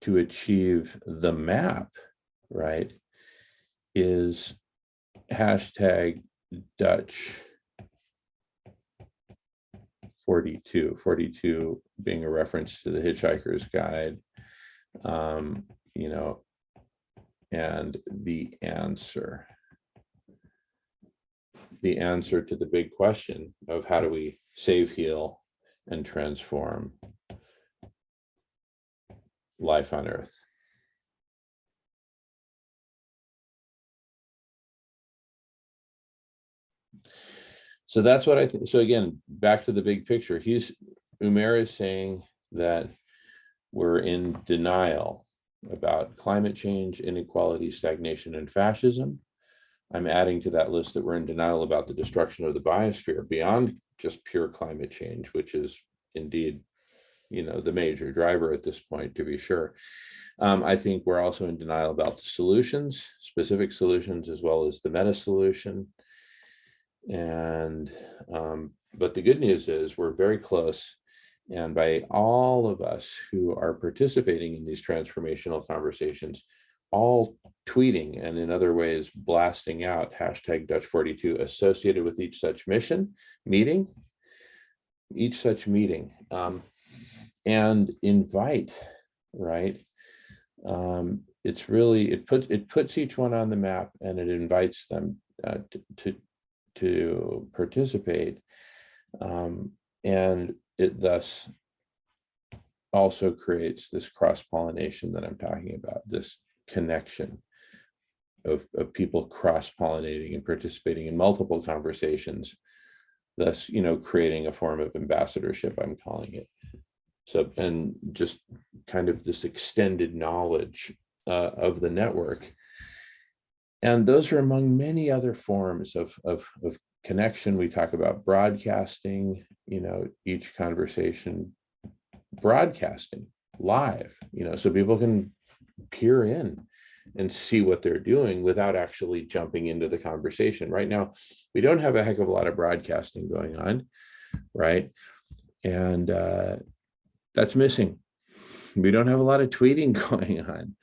to achieve the map, right, is hashtag Dutch 42, 42 being a reference to the Hitchhiker's Guide, and the answer to the big question of how do we save, heal, and transform life on Earth. So that's what I think. So again, back to the big picture. Umair is saying that we're in denial about climate change, inequality, stagnation, and fascism. I'm adding to that list that we're in denial about the destruction of the biosphere beyond just pure climate change, which is indeed, the major driver at this point, to be sure. I think we're also in denial about the solutions, specific solutions, as well as the meta solution. And, but the good news is we're very close. And by all of us who are participating in these transformational conversations, all tweeting and in other ways blasting out hashtag Dutch 42 associated with each such meeting, and invite, right? It puts each one on the map and it invites them to participate, and it thus also creates this cross-pollination that I'm talking about, this connection of people cross-pollinating and participating in multiple conversations, thus, creating a form of ambassadorship, I'm calling it. So, and just kind of this extended knowledge of the network. And those are among many other forms of connection. We talk about broadcasting, each conversation, broadcasting live, so people can peer in and see what they're doing without actually jumping into the conversation. Right now, we don't have a heck of a lot of broadcasting going on, right? And that's missing. We don't have a lot of tweeting going on,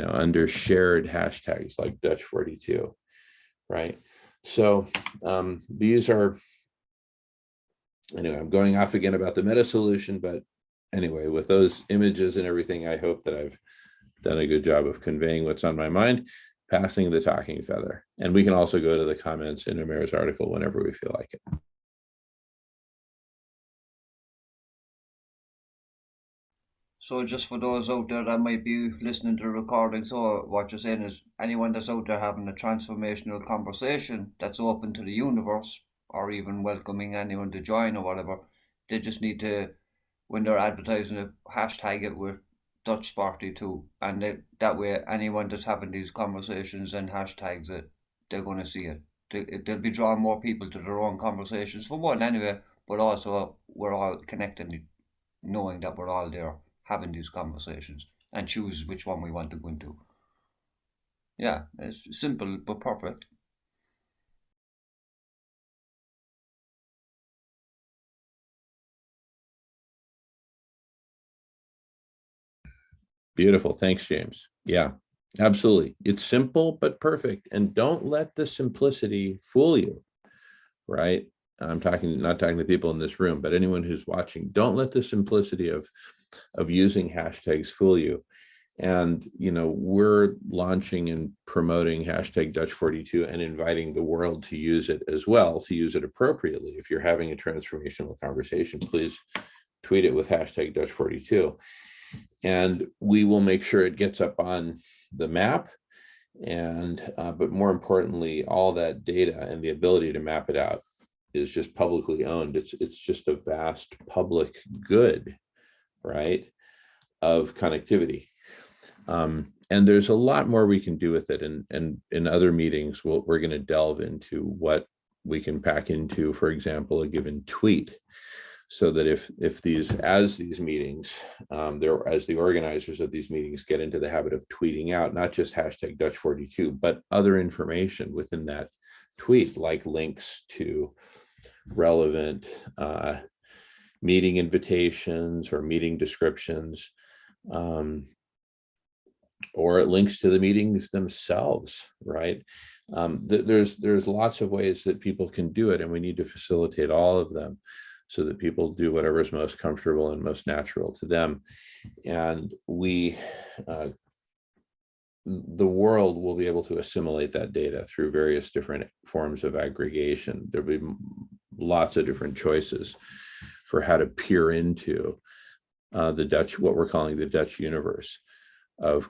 under shared hashtags like Dutch 42, right? So these are, anyway, I'm going off again about the meta solution, but anyway, with those images and everything, I hope that I've done a good job of conveying what's on my mind, passing the talking feather. And we can also go to the comments in Umair's article whenever we feel like it. So just for those out there that might be listening to the recording, so what you're saying is anyone that's out there having a transformational conversation that's open to the universe, or even welcoming anyone to join or whatever, they just need to, when they're advertising it, hashtag it with Dutch42, and that way anyone that's having these conversations and hashtags it, they're going to see it. They'll be drawing more people to their own conversations, for one anyway, but also we're all connecting, knowing that we're all there having these conversations and choose which one we want to go into. Yeah, it's simple but perfect. Beautiful. Thanks, James. Yeah, absolutely. It's simple but perfect. And don't let the simplicity fool you, right? I'm not talking to people in this room, but anyone who's watching, don't let the simplicity of using hashtags fool you. And, we're launching and promoting hashtag Dutch42 and inviting the world to use it as well, to use it appropriately. If you're having a transformational conversation, please tweet it with hashtag Dutch42. And we will make sure it gets up on the map. And, but more importantly, all that data and the ability to map it out is just publicly owned. It's just a vast public good, right, of connectivity. And there's a lot more we can do with it. And in other meetings, we're going to delve into what we can pack into, for example, a given tweet, so that if these meetings, as the organizers of these meetings get into the habit of tweeting out, not just hashtag Dutch42, but other information within that tweet, like links to relevant meeting invitations or meeting descriptions, or it links to the meetings themselves, right? There's lots of ways that people can do it, and we need to facilitate all of them so that people do whatever is most comfortable and most natural to them. And the world will be able to assimilate that data through various different forms of aggregation. There'll be lots of different choices for how to peer into the Dutch, what we're calling the Dutch universe of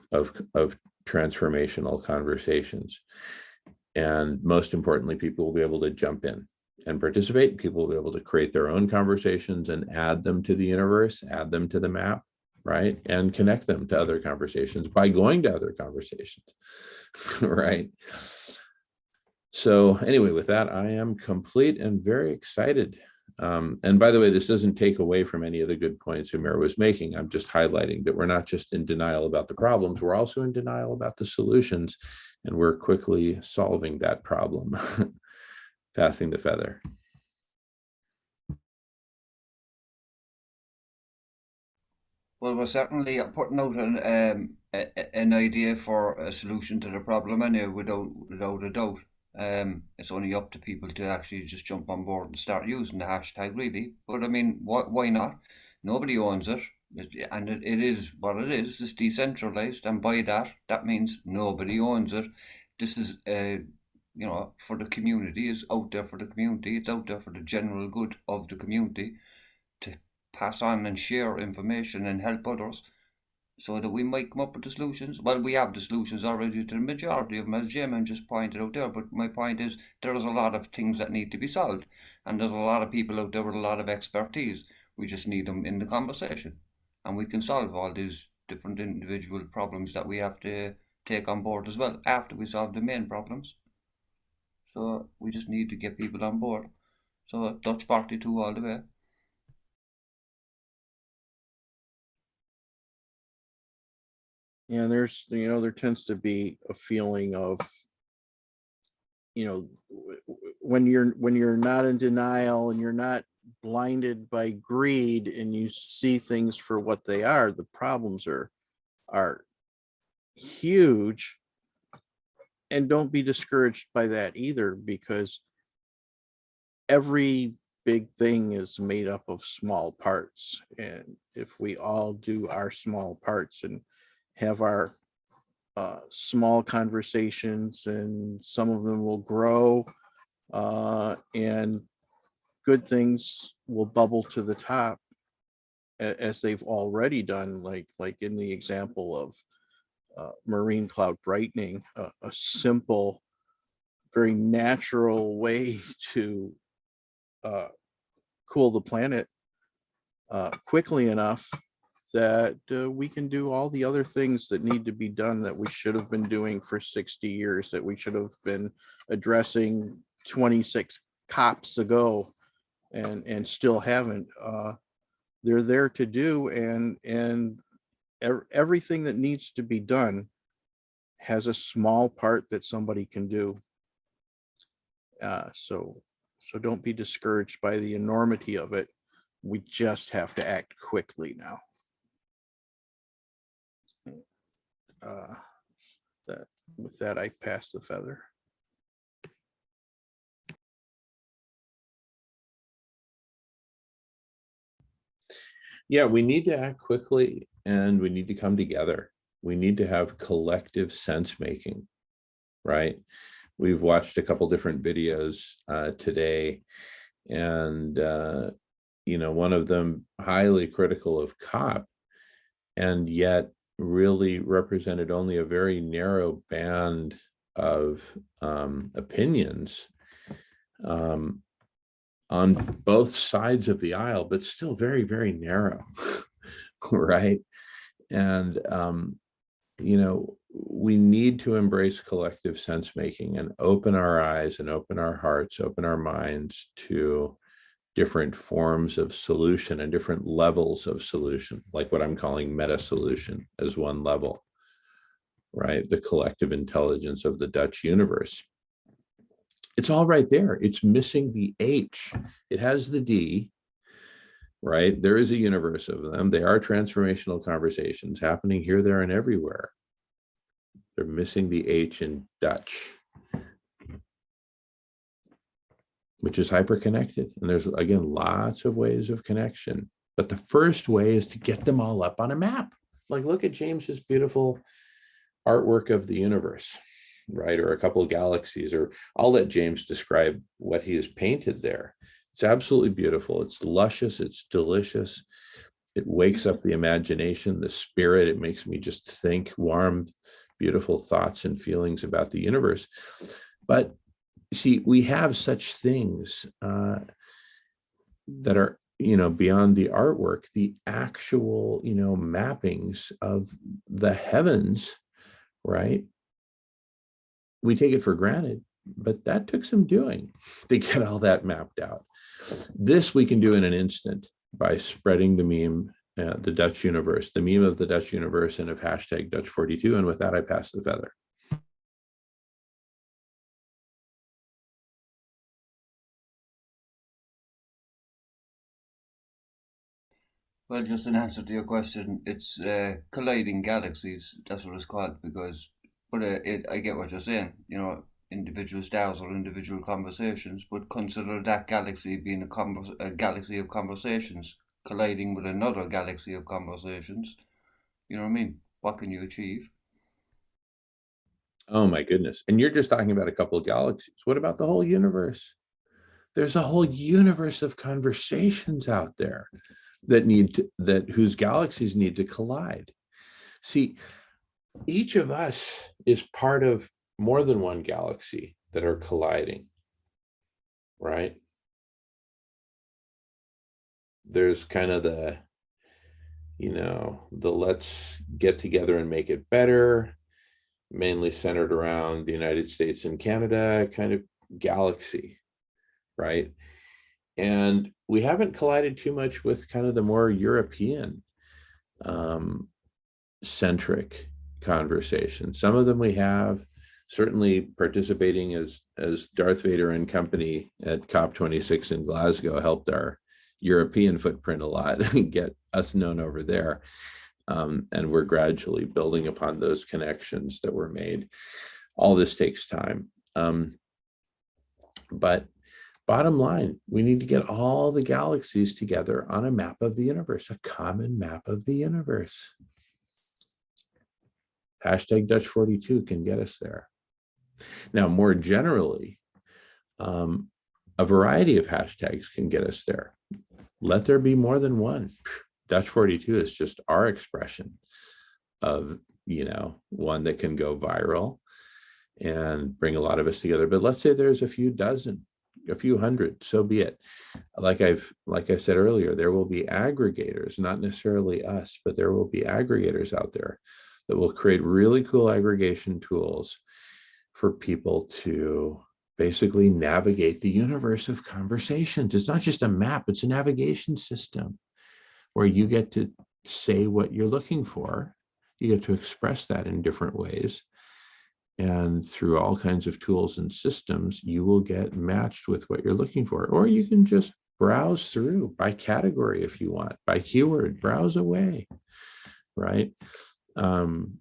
transformational conversations. And most importantly, people will be able to jump in and participate. People will be able to create their own conversations and add them to the universe, add them to the map, right? And connect them to other conversations by going to other conversations, right? So anyway, with that, I am complete and very excited. And by the way, this doesn't take away from any of the good points Umair was making. I'm just highlighting that we're not just in denial about the problems, we're also in denial about the solutions, and we're quickly solving that problem. Passing the feather. Well, we're certainly putting out an idea for a solution to the problem anyway, without a doubt. It's only up to people to actually just jump on board and start using the hashtag, really. But I mean, why not? Nobody owns it, and it is what it is. It's decentralized, and by that means nobody owns it. This is for the community. It's out there for the community. It's out there for the general good of the community to pass on and share information and help others so that we might come up with the solutions. Well, we have the solutions already to the majority of them, as Jim just pointed out there, but my point is there's a lot of things that need to be solved, and there's a lot of people out there with a lot of expertise. We just need them in the conversation, and we can solve all these different individual problems that we have to take on board as well after we solve the main problems. So we just need to get people on board. So Dutch 42 all the way. Yeah, there tends to be a feeling of, when you're not in denial and you're not blinded by greed and you see things for what they are, the problems are huge. And don't be discouraged by that either, because every big thing is made up of small parts. And if we all do our small parts and have our small conversations, and some of them will grow, and good things will bubble to the top as they've already done, like in the example of marine cloud brightening, a simple, very natural way to cool the planet quickly enough that we can do all the other things that need to be done that we should have been doing for 60 years, that we should have been addressing 26 COPs ago and still haven't. They're there to do, and everything that needs to be done has a small part that somebody can do. So don't be discouraged by the enormity of it. We just have to act quickly now. With that, I pass the feather. Yeah, we need to act quickly, and we need to come together. We need to have collective sense making, right? We've watched a couple different videos today, and one of them highly critical of COP, and yet really represented only a very narrow band of opinions on both sides of the aisle, but still very, very narrow, right? And we need to embrace collective sense making and open our eyes and open our hearts, open our minds to different forms of solution and different levels of solution, like what I'm calling meta solution as one level, right? The collective intelligence of the Dutch universe. It's all right there. It's missing the H. It has the D, right? There is a universe of them. They are transformational conversations happening here, there, and everywhere. They're missing the H in Dutch, which is hyper-connected. And there's, again, lots of ways of connection. But the first way is to get them all up on a map. Like, look at James's beautiful artwork of the universe, right? Or a couple of galaxies, or I'll let James describe what he has painted there. It's absolutely beautiful. It's luscious. It's delicious. It wakes up the imagination, the spirit. It makes me just think warm, beautiful thoughts and feelings about the universe. But see, we have such things that are, beyond the artwork, the actual, mappings of the heavens, right? We take it for granted, but that took some doing to get all that mapped out. This we can do in an instant by spreading the meme, the Dutch universe, the meme of the Dutch universe, and of hashtag Dutch42. And with that, I pass the feather. Well, just in answer to your question, it's colliding galaxies. That's what it's called but I get what you're saying. Individual stars or individual conversations, but consider that galaxy being a galaxy of conversations colliding with another galaxy of conversations. You know what I mean? What can you achieve? Oh my goodness. And you're just talking about a couple of galaxies. What about the whole universe? There's a whole universe of conversations out there whose galaxies need to collide. See, each of us is part of more than one galaxy that are colliding, right? There's kind of the let's get together and make it better, mainly centered around the United States and Canada kind of galaxy, right? And we haven't collided too much with kind of the more European centric conversation. Some of them we have, certainly participating as Darth Vader and company at COP26 in Glasgow helped our European footprint a lot and get us known over there. And we're gradually building upon those connections that were made. All this takes time. But bottom line, we need to get all the galaxies together on a map of the universe, a common map of the universe. Hashtag Dutch42 can get us there. Now, more generally, a variety of hashtags can get us there. Let there be more than one. Dutch 42 is just our expression of, one that can go viral and bring a lot of us together. But let's say there's a few dozen, a few hundred, so be it. Like I said earlier, there will be aggregators, not necessarily us, but there will be aggregators out there that will create really cool aggregation tools for people to basically navigate the universe of conversations. It's not just a map, it's a navigation system where you get to say what you're looking for. You get to express that in different ways. And through all kinds of tools and systems, you will get matched with what you're looking for. Or you can just browse through by category if you want, by keyword, browse away, right? And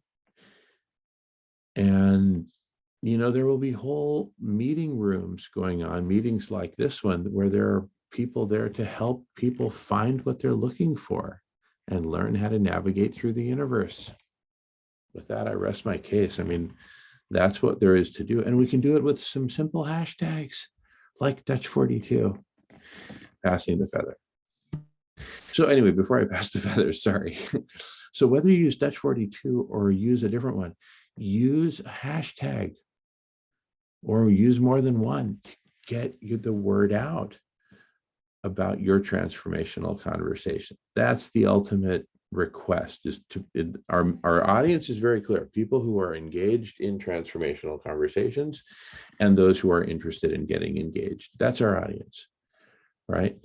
there will be whole meeting rooms going on, meetings like this one, where there are people there to help people find what they're looking for and learn how to navigate through the universe. With that, I rest my case. I mean, that's what there is to do. And we can do it with some simple hashtags like Dutch 42, passing the feather. So anyway, before I pass the feather, sorry. So whether you use Dutch 42 or use a different one, use a hashtag or use more than one to get the word out about your transformational conversation. That's the ultimate request. Our audience is very clear. People who are engaged in transformational conversations and those who are interested in getting engaged. That's our audience, right?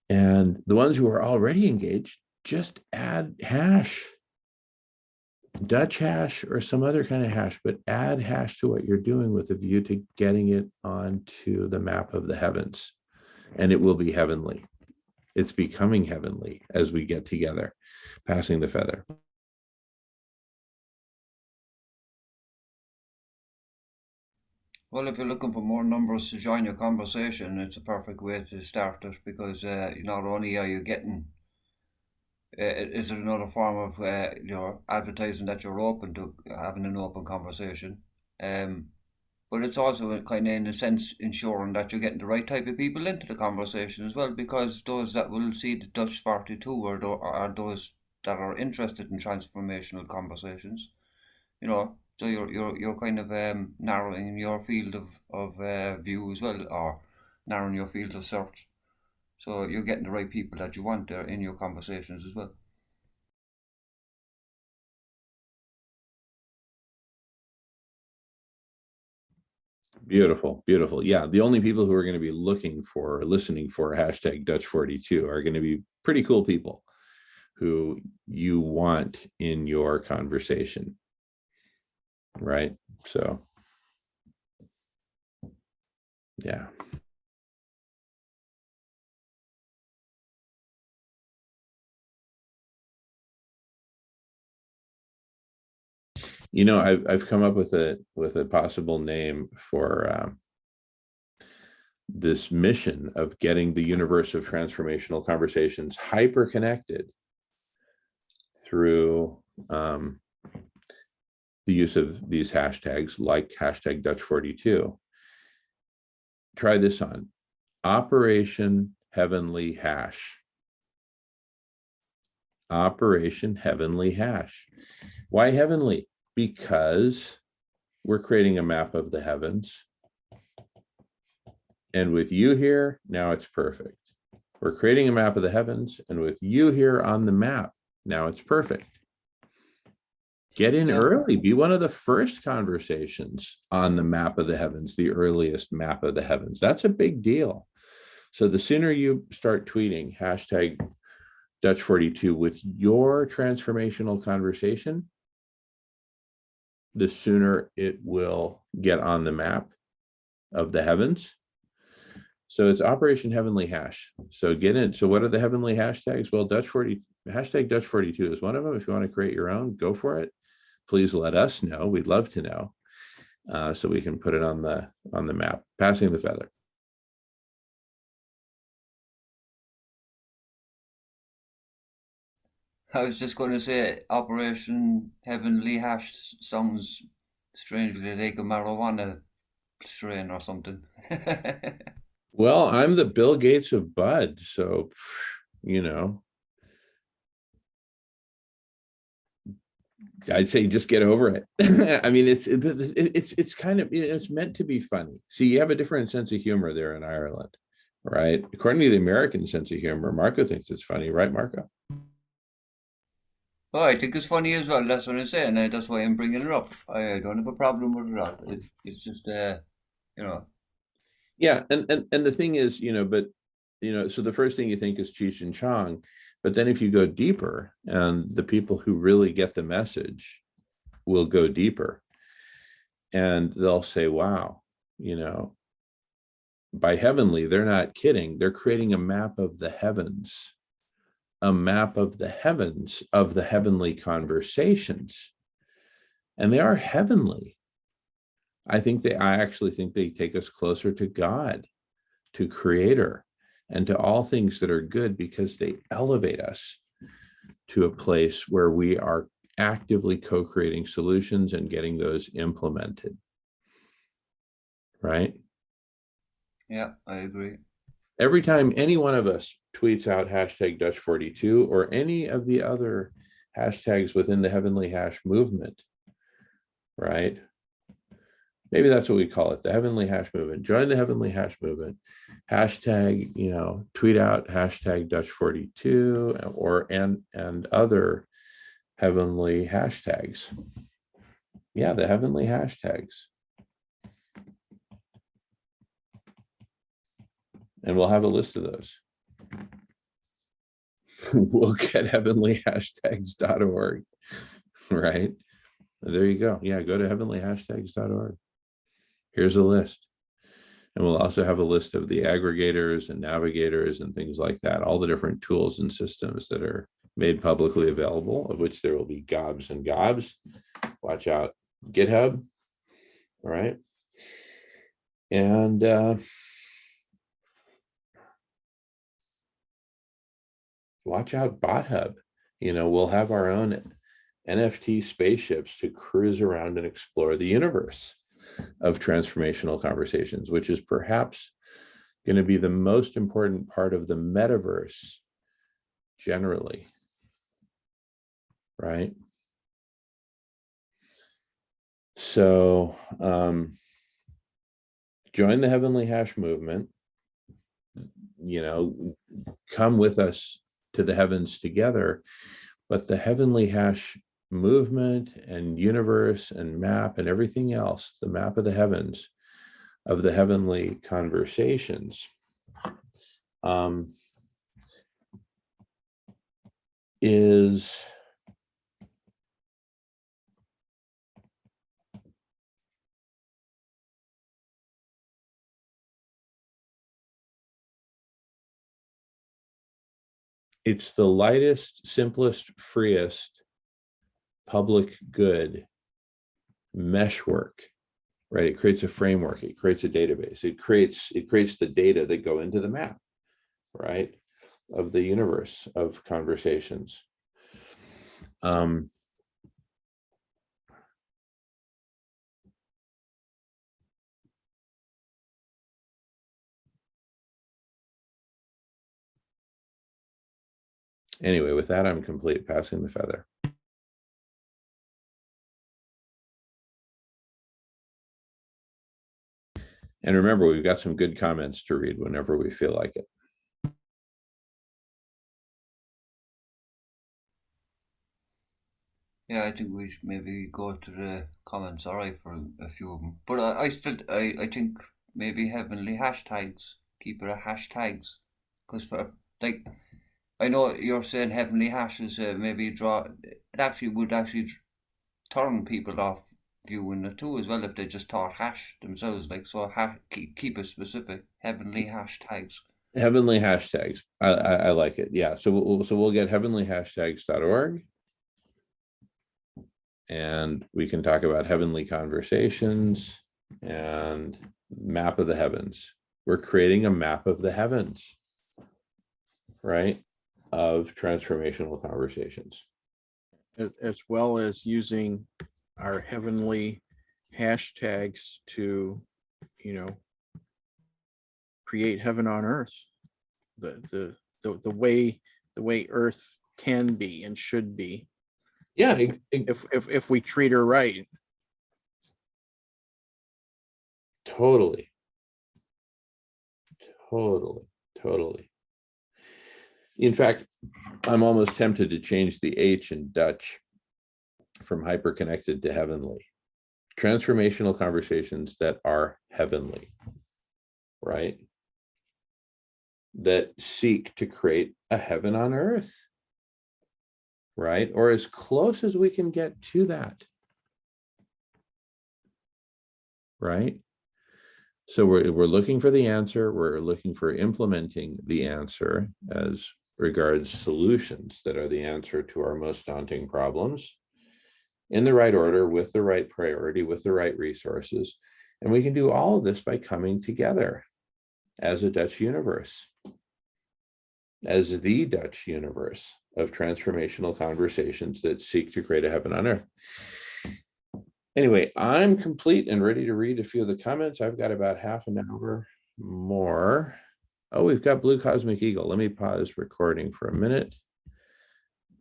And the ones who are already engaged, just add hash, Dutch hash or some other kind of hash, but add hash to what you're doing with a view to getting it onto the map of the heavens. And it will be heavenly. It's becoming heavenly as we get together, passing the feather. Well, if you're looking for more numbers to join your conversation, it's a perfect way to start it, because not only are you getting, is it another form of advertising that you're open to having an open conversation, but it's also kind of, in a sense, ensuring that you're getting the right type of people into the conversation as well, because those that will see the Dutch 42 are those that are interested in transformational conversations, So you're kind of narrowing your field of view as well, or narrowing your field of search. So you're getting the right people that you want there in your conversations as well. Beautiful, beautiful. Yeah, the only people who are going to be looking for, listening for hashtag Dutch 42 are going to be pretty cool people who you want in your conversation, right? So, yeah. I've come up with a possible name for this mission of getting the universe of transformational conversations hyper connected through the use of these hashtags like hashtag Dutch 42. Try this on. Operation Heavenly Hash. Operation Heavenly Hash. Why heavenly? Because we're creating a map of the heavens. And with you here, now it's perfect. We're creating a map of the heavens, and with you here on the map, now it's perfect. Get in early. Be one of the first conversations on the map of the heavens, the earliest map of the heavens. That's a big deal. So the sooner you start tweeting hashtag Dutch 42 with your transformational conversation, the sooner it will get on the map of the heavens. So it's Operation Heavenly Hash. So get in. So what are the heavenly hashtags? Well, hashtag Dutch 42 is one of them. If you want to create your own, go for it. Please let us know. We'd love to know, so we can put it on the map. Passing the feather. I was just going to say, Operation Heavenly Hash sounds strangely like a marijuana strain or something. Well, I'm the Bill Gates of Bud, so I'd say just get over it. I mean, it's kind of, it's meant to be funny. See, you have a different sense of humor there in Ireland, right? According to the American sense of humor, Marco thinks it's funny, right, Marco? Oh, I think it's funny as well. That's what I'm saying. That's why I'm bringing it up. I don't have a problem with it at all. It's just, you know, Yeah, and the thing is, but so the first thing you think is Cheech and Chong, but then if you go deeper, and the people who really get the message will go deeper, and they'll say, "Wow, by heavenly, they're not kidding. They're creating a map of the heavens, a map of the heavens of the heavenly conversations, and they are heavenly." I actually think they take us closer to God, to Creator, and to all things that are good, because they elevate us to a place where we are actively co-creating solutions and getting those implemented. Right? yeah, I agree. Every time any one of us tweets out hashtag Dutch42 or any of the other hashtags within the Heavenly Hash movement, right? Maybe that's what we call it, the Heavenly Hash movement. Join the Heavenly Hash movement. Hashtag, tweet out hashtag Dutch42 and other heavenly hashtags. Yeah, the heavenly hashtags. And we'll have a list of those. We'll get heavenlyhashtags.org, right? There you go. Yeah, go to heavenlyhashtags.org. Here's a list. And we'll also have a list of the aggregators and navigators and things like that, all the different tools and systems that are made publicly available, of which there will be gobs and gobs. Watch out, GitHub, all right? And watch out, BotHub. We'll have our own NFT spaceships to cruise around and explore the universe of transformational conversations, which is perhaps going to be the most important part of the metaverse generally, right? So join the Heavenly Hash movement, come with us to the heavens together, but the Heavenly Hash movement and universe and map and everything else, the map of the heavens, of the heavenly conversations, is it's the lightest, simplest, freest public good meshwork, right? It creates a framework, it creates a database, it creates the data that go into the map, right, of the universe of conversations. Anyway, with that, I'm complete. Passing the feather. And remember, we've got some good comments to read whenever we feel like it. Yeah, I think we should maybe go to the comments, all right, for a few of them. But I think maybe heavenly hashtags, keep it a hashtags, because like I know you're saying heavenly hashes maybe it actually would turn people off viewing it too as well if they just thought hash themselves. Like so, keep it specific. Heavenly hashtags. Heavenly hashtags. I like it. Yeah. So we'll get heavenlyhashtags.org. And we can talk about heavenly conversations and map of the heavens. We're creating a map of the heavens, right, of transformational conversations. As well as using our heavenly hashtags to, create heaven on earth, the way earth can be and should be. Yeah, if we treat her right. totally, totally. In fact, I'm almost tempted to change the H in Dutch from hyperconnected to heavenly. Transformational conversations that are heavenly, right? That seek to create a heaven on earth, right? Or as close as we can get to that, right? So we're looking for the answer. We're looking for implementing the answer as regards solutions that are the answer to our most daunting problems in the right order, with the right priority, with the right resources. And we can do all of this by coming together as a Dutch universe, as the Dutch universe of transformational conversations that seek to create a heaven on earth. Anyway, I'm complete and ready to read a few of the comments. I've got about half an hour more. Oh, we've got Blue Cosmic Eagle. Let me pause recording for a minute.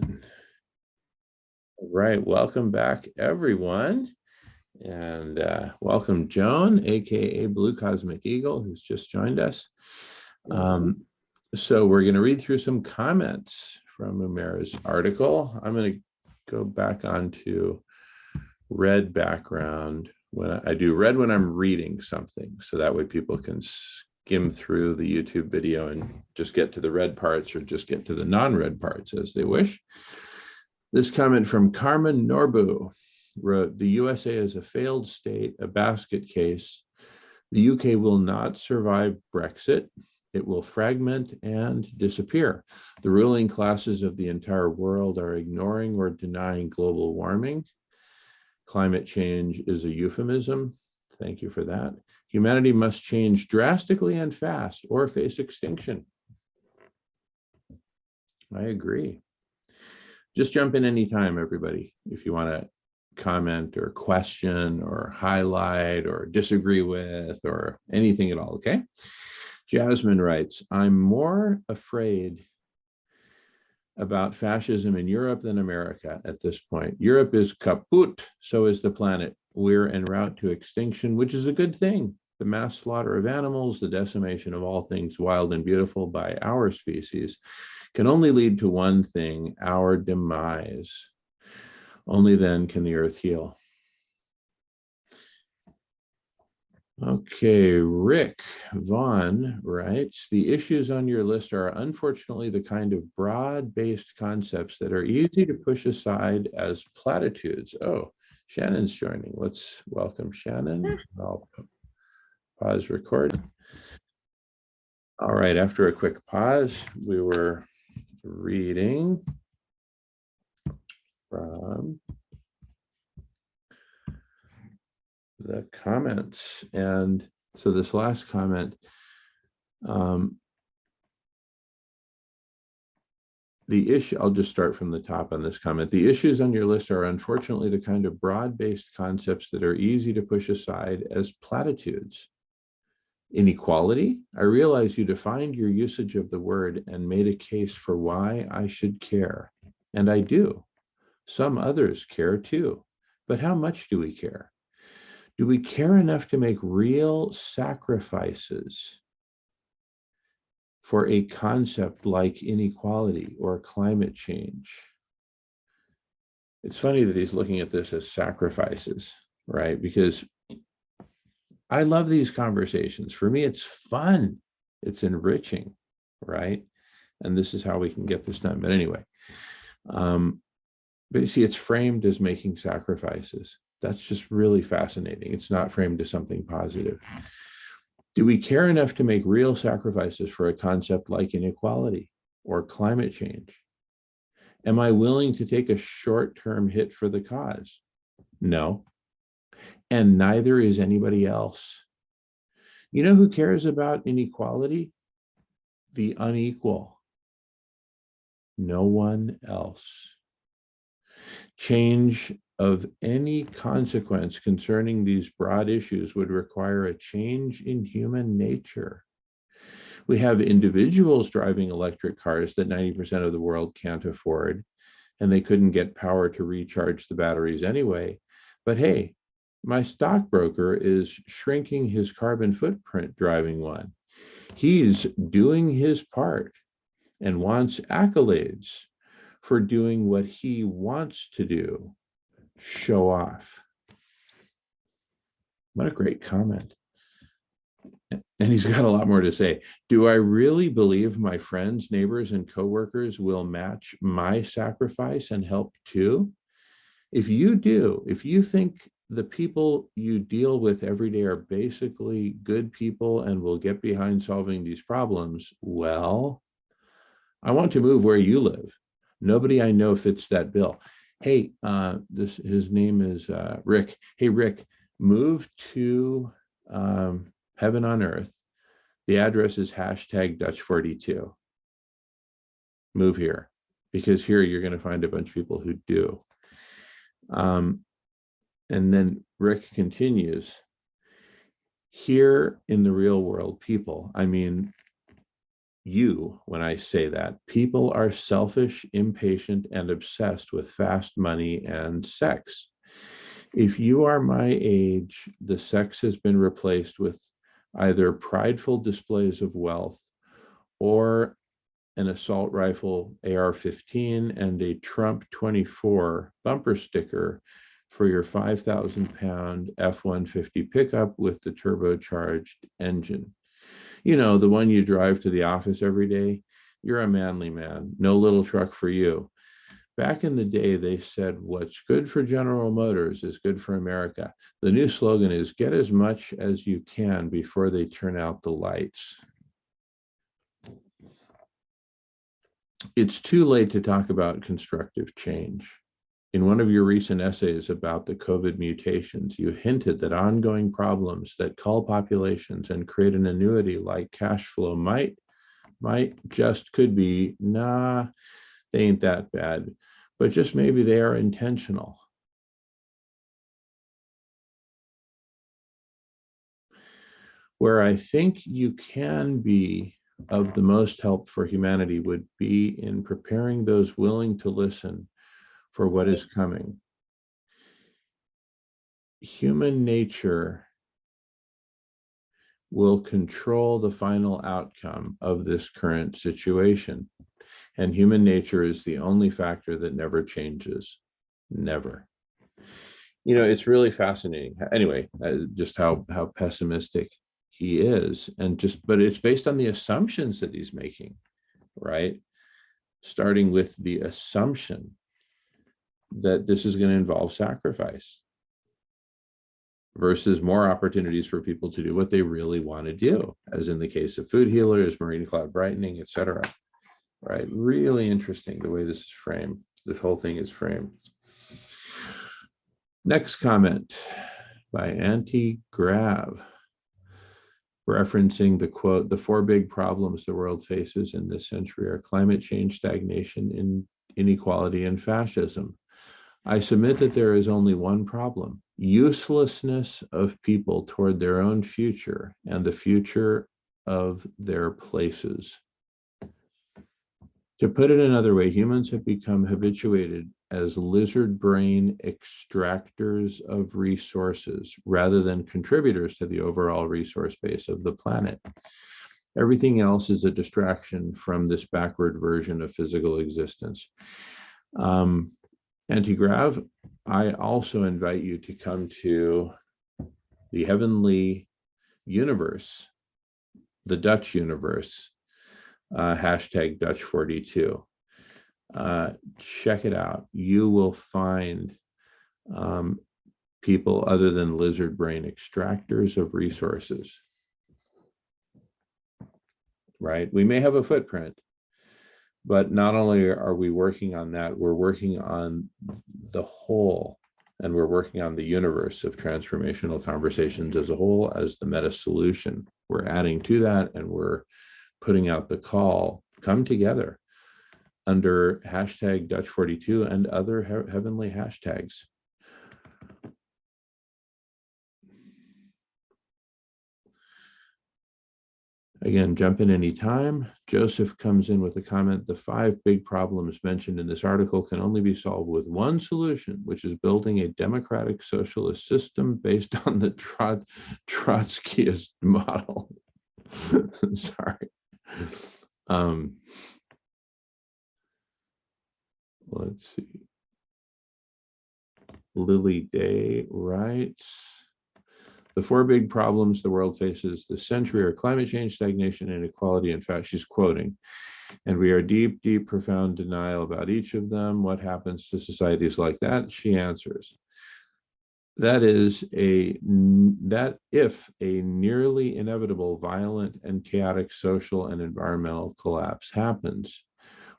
All right, welcome back, everyone. And welcome Joan, AKA Blue Cosmic Eagle, who's just joined us. So we're going to read through some comments from Umair's article. I'm going to go back onto red background. When I do red when I'm reading something, so that way people can skim through the YouTube video and just get to the red parts or just get to the non-red parts as they wish. This comment from Carmen Norbu wrote, the USA is a failed state, a basket case. The UK will not survive Brexit. It will fragment and disappear. The ruling classes of the entire world are ignoring or denying global warming. Climate change is a euphemism. Thank you for that. Humanity must change drastically and fast or face extinction. I agree. Just jump in anytime, everybody, if you want to comment or question or highlight or disagree with or anything at all, okay? Jasmine writes, I'm more afraid about fascism in Europe than America at this point. Europe is kaput, so is the planet. We're en route to extinction, which is a good thing. The mass slaughter of animals, the decimation of all things wild and beautiful by our species can only lead to one thing, our demise. Only then can the earth heal. Okay, Rick Vaughn writes, the issues on your list are unfortunately the kind of broad-based concepts that are easy to push aside as platitudes. Oh, Shannon's joining. Let's welcome Shannon. I'll pause record. All right, after a quick pause, we were reading from the comments. And so this last comment, the issue, I'll just start from the top on this comment. The issues on your list are unfortunately the kind of broad-based concepts that are easy to push aside as platitudes. Inequality, I realize you defined your usage of the word and made a case for why I should care. And I do. Some others care too. But how much do we care? Do we care enough to make real sacrifices for a concept like inequality or climate change? It's funny that he's looking at this as sacrifices, right? Because I love these conversations. For me, it's fun. It's enriching, right? And this is how we can get this done. But anyway, but you see, it's framed as making sacrifices. That's just really fascinating. It's not framed as something positive. Do we care enough to make real sacrifices for a concept like inequality or climate change? Am I willing to take a short-term hit for the cause? No. And neither is anybody else. You know who cares about inequality? The unequal. No one else. Change of any consequence concerning these broad issues would require a change in human nature. We have individuals driving electric cars that 90% of the world can't afford, and they couldn't get power to recharge the batteries anyway. But hey, my stockbroker is shrinking his carbon footprint driving one. He's doing his part and wants accolades for doing what he wants to do. Show off. What a great comment. And he's got a lot more to say. Do I really believe my friends, neighbors, and coworkers will match my sacrifice and help too? If you do, if you think the people you deal with every day are basically good people and will get behind solving these problems, well, I want to move where you live. Nobody I know fits that bill. Hey, his name is Rick. Hey, Rick, move to Heaven on Earth. The address is hashtag Dutch42. Move here, because here you're going to find a bunch of people who do. And then Rick continues, here in the real world, people, I mean, you, when I say that, people are selfish, impatient, and obsessed with fast money and sex. If you are my age, the sex has been replaced with either prideful displays of wealth or an assault rifle AR-15 and a Trump 24 bumper sticker for your 5,000-pound F-150 pickup with the turbocharged engine. You know, the one you drive to the office every day. You're a manly man. No little truck for you. Back in the day, they said, what's good for General Motors is good for America. The new slogan is, get as much as you can before they turn out the lights. It's too late to talk about constructive change. In one of your recent essays about the COVID mutations, you hinted that ongoing problems that cull populations and create an annuity like cash flow might just could be, nah, they ain't that bad, but just maybe they are intentional. Where I think you can be of the most help for humanity would be in preparing those willing to listen for what is coming. Human nature will control the final outcome of this current situation. And human nature is the only factor that never changes. Never. You know, it's really fascinating. Anyway, just how pessimistic he is, and but it's based on the assumptions that he's making, right? Starting with the assumption that this is going to involve sacrifice versus more opportunities for people to do what they really want to do, as in the case of food healers, marine cloud brightening, etc. Right? Really interesting the way this is framed. This whole thing is framed. Next comment by Auntie Grav, referencing the quote, the four big problems the world faces in this century are climate change, stagnation, inequality, and fascism. I submit that there is only one problem: uselessness of people toward their own future and the future of their places. To put it another way, humans have become habituated as lizard brain extractors of resources rather than contributors to the overall resource base of the planet. Everything else is a distraction from this backward version of physical existence. Antigrav, I also invite you to come to the heavenly universe, the Dutch universe, hashtag Dutch42. Check it out. You will find people other than lizard brain extractors of resources, right? We may have a footprint, but not only are we working on that, we're working on the whole, and we're working on the universe of transformational conversations as a whole, as the meta solution. We're adding to that, and we're putting out the call, come together under hashtag Dutch42 and other heavenly hashtags. Again, jump in anytime. Joseph comes in with a comment. The 5 big problems mentioned in this article can only be solved with one solution, which is building a democratic socialist system based on the Trotskyist model. Sorry. Let's see. Lily Day writes, the 4 big problems the world faces this century are climate change, stagnation, inequality. In fact, she's quoting, and we are deep, deep, profound denial about each of them. What happens to societies like that? She answers, that if a nearly inevitable, violent, and chaotic social and environmental collapse happens,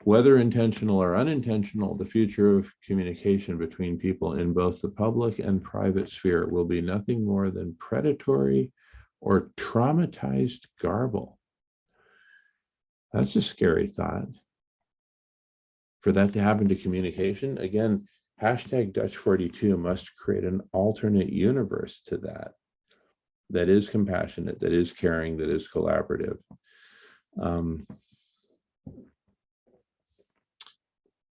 whether intentional or unintentional, the future of communication between people in both the public and private sphere will be nothing more than predatory or traumatized garble. That's a scary thought. For that to happen to communication, again, hashtag Dutch42 must create an alternate universe to that, that is compassionate, that is caring, that is collaborative.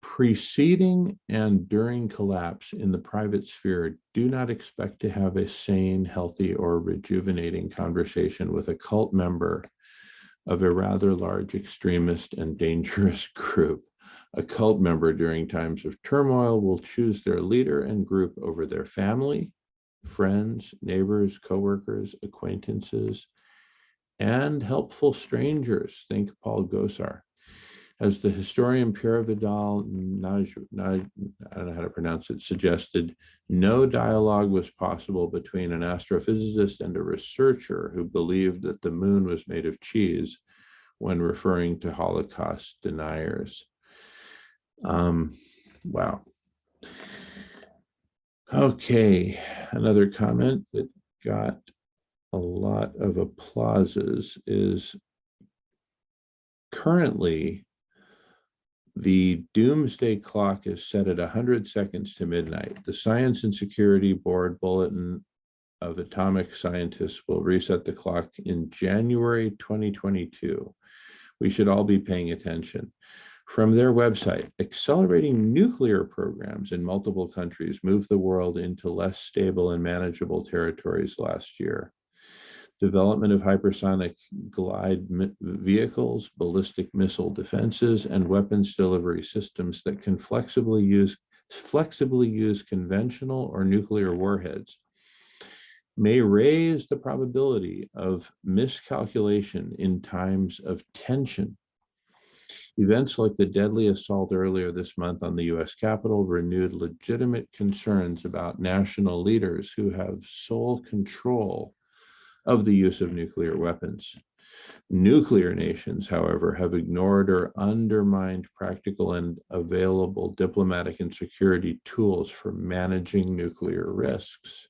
Preceding and during collapse in the private sphere, do not expect to have a sane, healthy, or rejuvenating conversation with a cult member of a rather large extremist and dangerous group. A cult member during times of turmoil will choose their leader and group over their family, friends, neighbors, coworkers, acquaintances, and helpful strangers. Think Paul Gosar. As the historian Pierre Vidal, I don't know how to pronounce it, suggested, no dialogue was possible between an astrophysicist and a researcher who believed that the moon was made of cheese when referring to Holocaust deniers. Wow. Okay, another comment that got a lot of applauses is currently the doomsday clock is set at 100 seconds to midnight. The Science and Security Board Bulletin of Atomic Scientists will reset the clock in January 2022. We should all be paying attention. From their website, accelerating nuclear programs in multiple countries moved the world into less stable and manageable territories last year. Development of hypersonic glide vehicles, ballistic missile defenses, and weapons delivery systems that can flexibly use conventional or nuclear warheads may raise the probability of miscalculation in times of tension. Events like the deadly assault earlier this month on the US Capitol renewed legitimate concerns about national leaders who have sole control of the use of nuclear weapons. Nuclear nations, however, have ignored or undermined practical and available diplomatic and security tools for managing nuclear risks.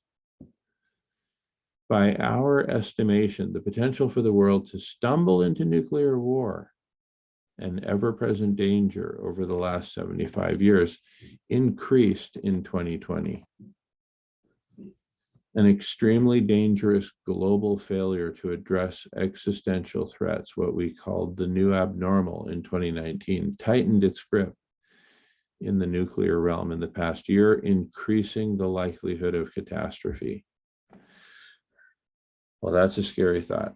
By our estimation, the potential for the world to stumble into nuclear war, an ever-present danger over the last 75 years, increased in 2020. An extremely dangerous global failure to address existential threats, what we called the new abnormal in 2019, tightened its grip in the nuclear realm in the past year, increasing the likelihood of catastrophe. Well, that's a scary thought.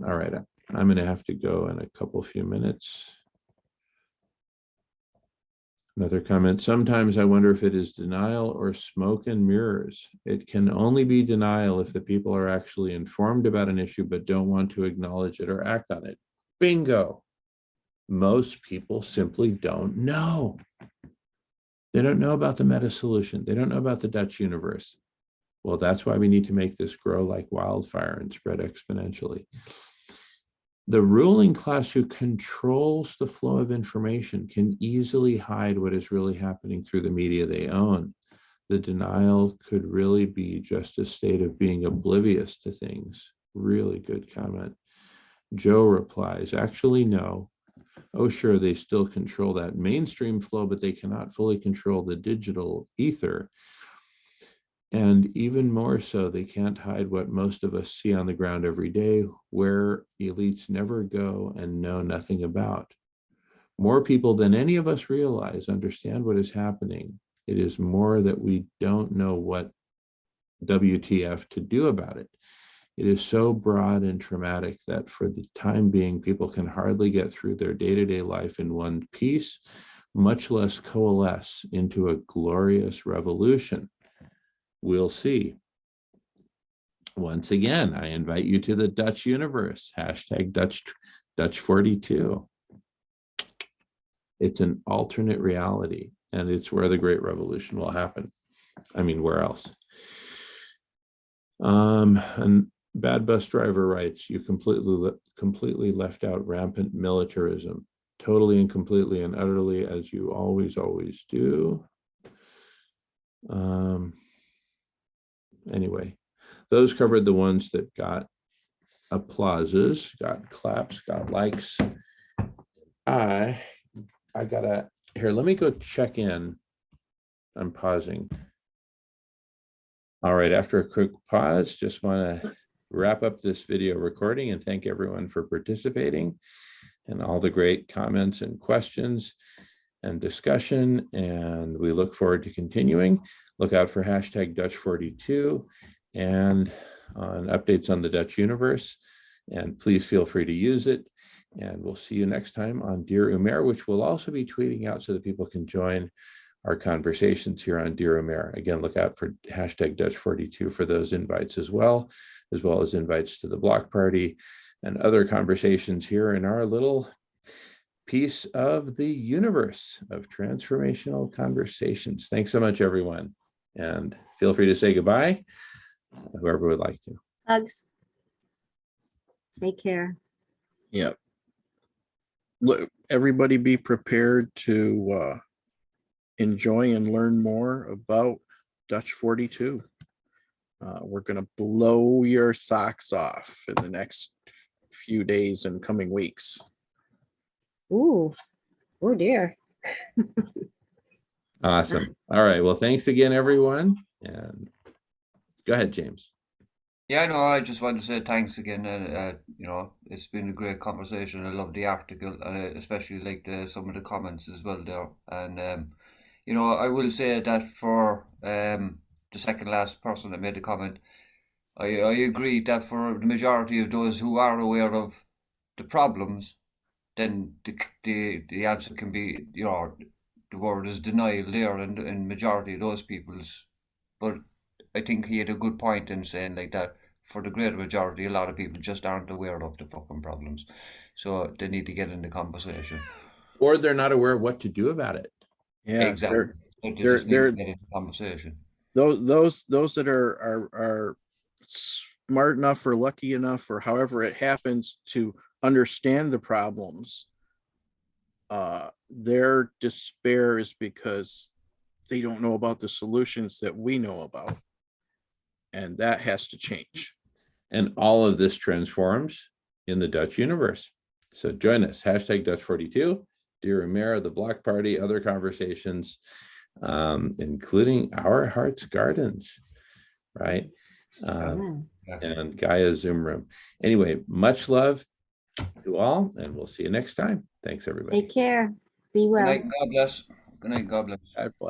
All right, I'm going to have to go in a few minutes. Another comment, sometimes I wonder if it is denial or smoke and mirrors. It can only be denial if the people are actually informed about an issue but don't want to acknowledge it or act on it. Bingo. Most people simply don't know. They don't know about the meta solution. They don't know about the Dutch universe. Well, that's why we need to make this grow like wildfire and spread exponentially. The ruling class who controls the flow of information can easily hide what is really happening through the media they own. The denial could really be just a state of being oblivious to things. Really good comment. Joe replies, actually, no. Oh, sure, they still control that mainstream flow, but they cannot fully control the digital ether. And even more so, they can't hide what most of us see on the ground every day, where elites never go and know nothing about. More people than any of us realize understand what is happening. It is more that we don't know what WTF to do about it. It is so broad and traumatic that for the time being, people can hardly get through their day-to-day life in one piece, much less coalesce into a glorious revolution. We'll see. Once again, I invite you to the Dutch universe, hashtag Dutch 42. It's an alternate reality, and it's where the Great Revolution will happen. I mean, where else? And Bad Bus Driver writes, you completely left out rampant militarism, totally and completely and utterly, as you always do. Anyway, those covered the ones that got applauses, got claps, got likes. I gotta, here, let me go check in. I'm pausing. All right, after a quick pause, just want to wrap up this video recording and thank everyone for participating and all the great comments and questions and discussion. And we look forward to continuing. Look out for hashtag Dutch 42 and on updates on the Dutch universe. And please feel free to use it. And we'll see you next time on Dear Umair, which we'll also be tweeting out so that people can join our conversations here on Dear Umair. Again, look out for hashtag Dutch 42 for those invites as well as invites to the block party and other conversations here in our little piece of the universe of transformational conversations. Thanks so much, everyone. And feel free to say goodbye, whoever would like to. Hugs. Take care. Yep. Look, everybody be prepared to enjoy and learn more about Dutch 42. We're going to blow your socks off in the next few days and coming weeks. Ooh. Oh dear. Awesome. All right. Well, thanks again, everyone. And go ahead, James. Yeah, no, I just want to say thanks again. You know, it's been a great conversation. I love the article, and I especially like some of the comments as well there. And you know, I will say that for the second last person that made the comment, I agree that for the majority of those who are aware of the problems, then the answer can be, you know, the word is denial there in majority of those people's. But I think he had a good point in saying like that for the greater majority, a lot of people just aren't aware of the fucking problems. So they need to get in the conversation. Or they're not aware of what to do about it. Yeah, exactly. They just need to get in the conversation. Those that are smart enough or lucky enough or however it happens to understand the problems, their despair is because they don't know about the solutions that we know about, and that has to change. And all of this transforms in the Dutch universe. So join us, hashtag Dutch 42, Dear Umair, the Block Party, other conversations, including Our Heart's Gardens, right? And Gaia's Zoom room. Anyway, much love to all, and we'll see you next time. Thanks, everybody. Take care. Be well. Good night, God bless. Good night, God bless. God bless.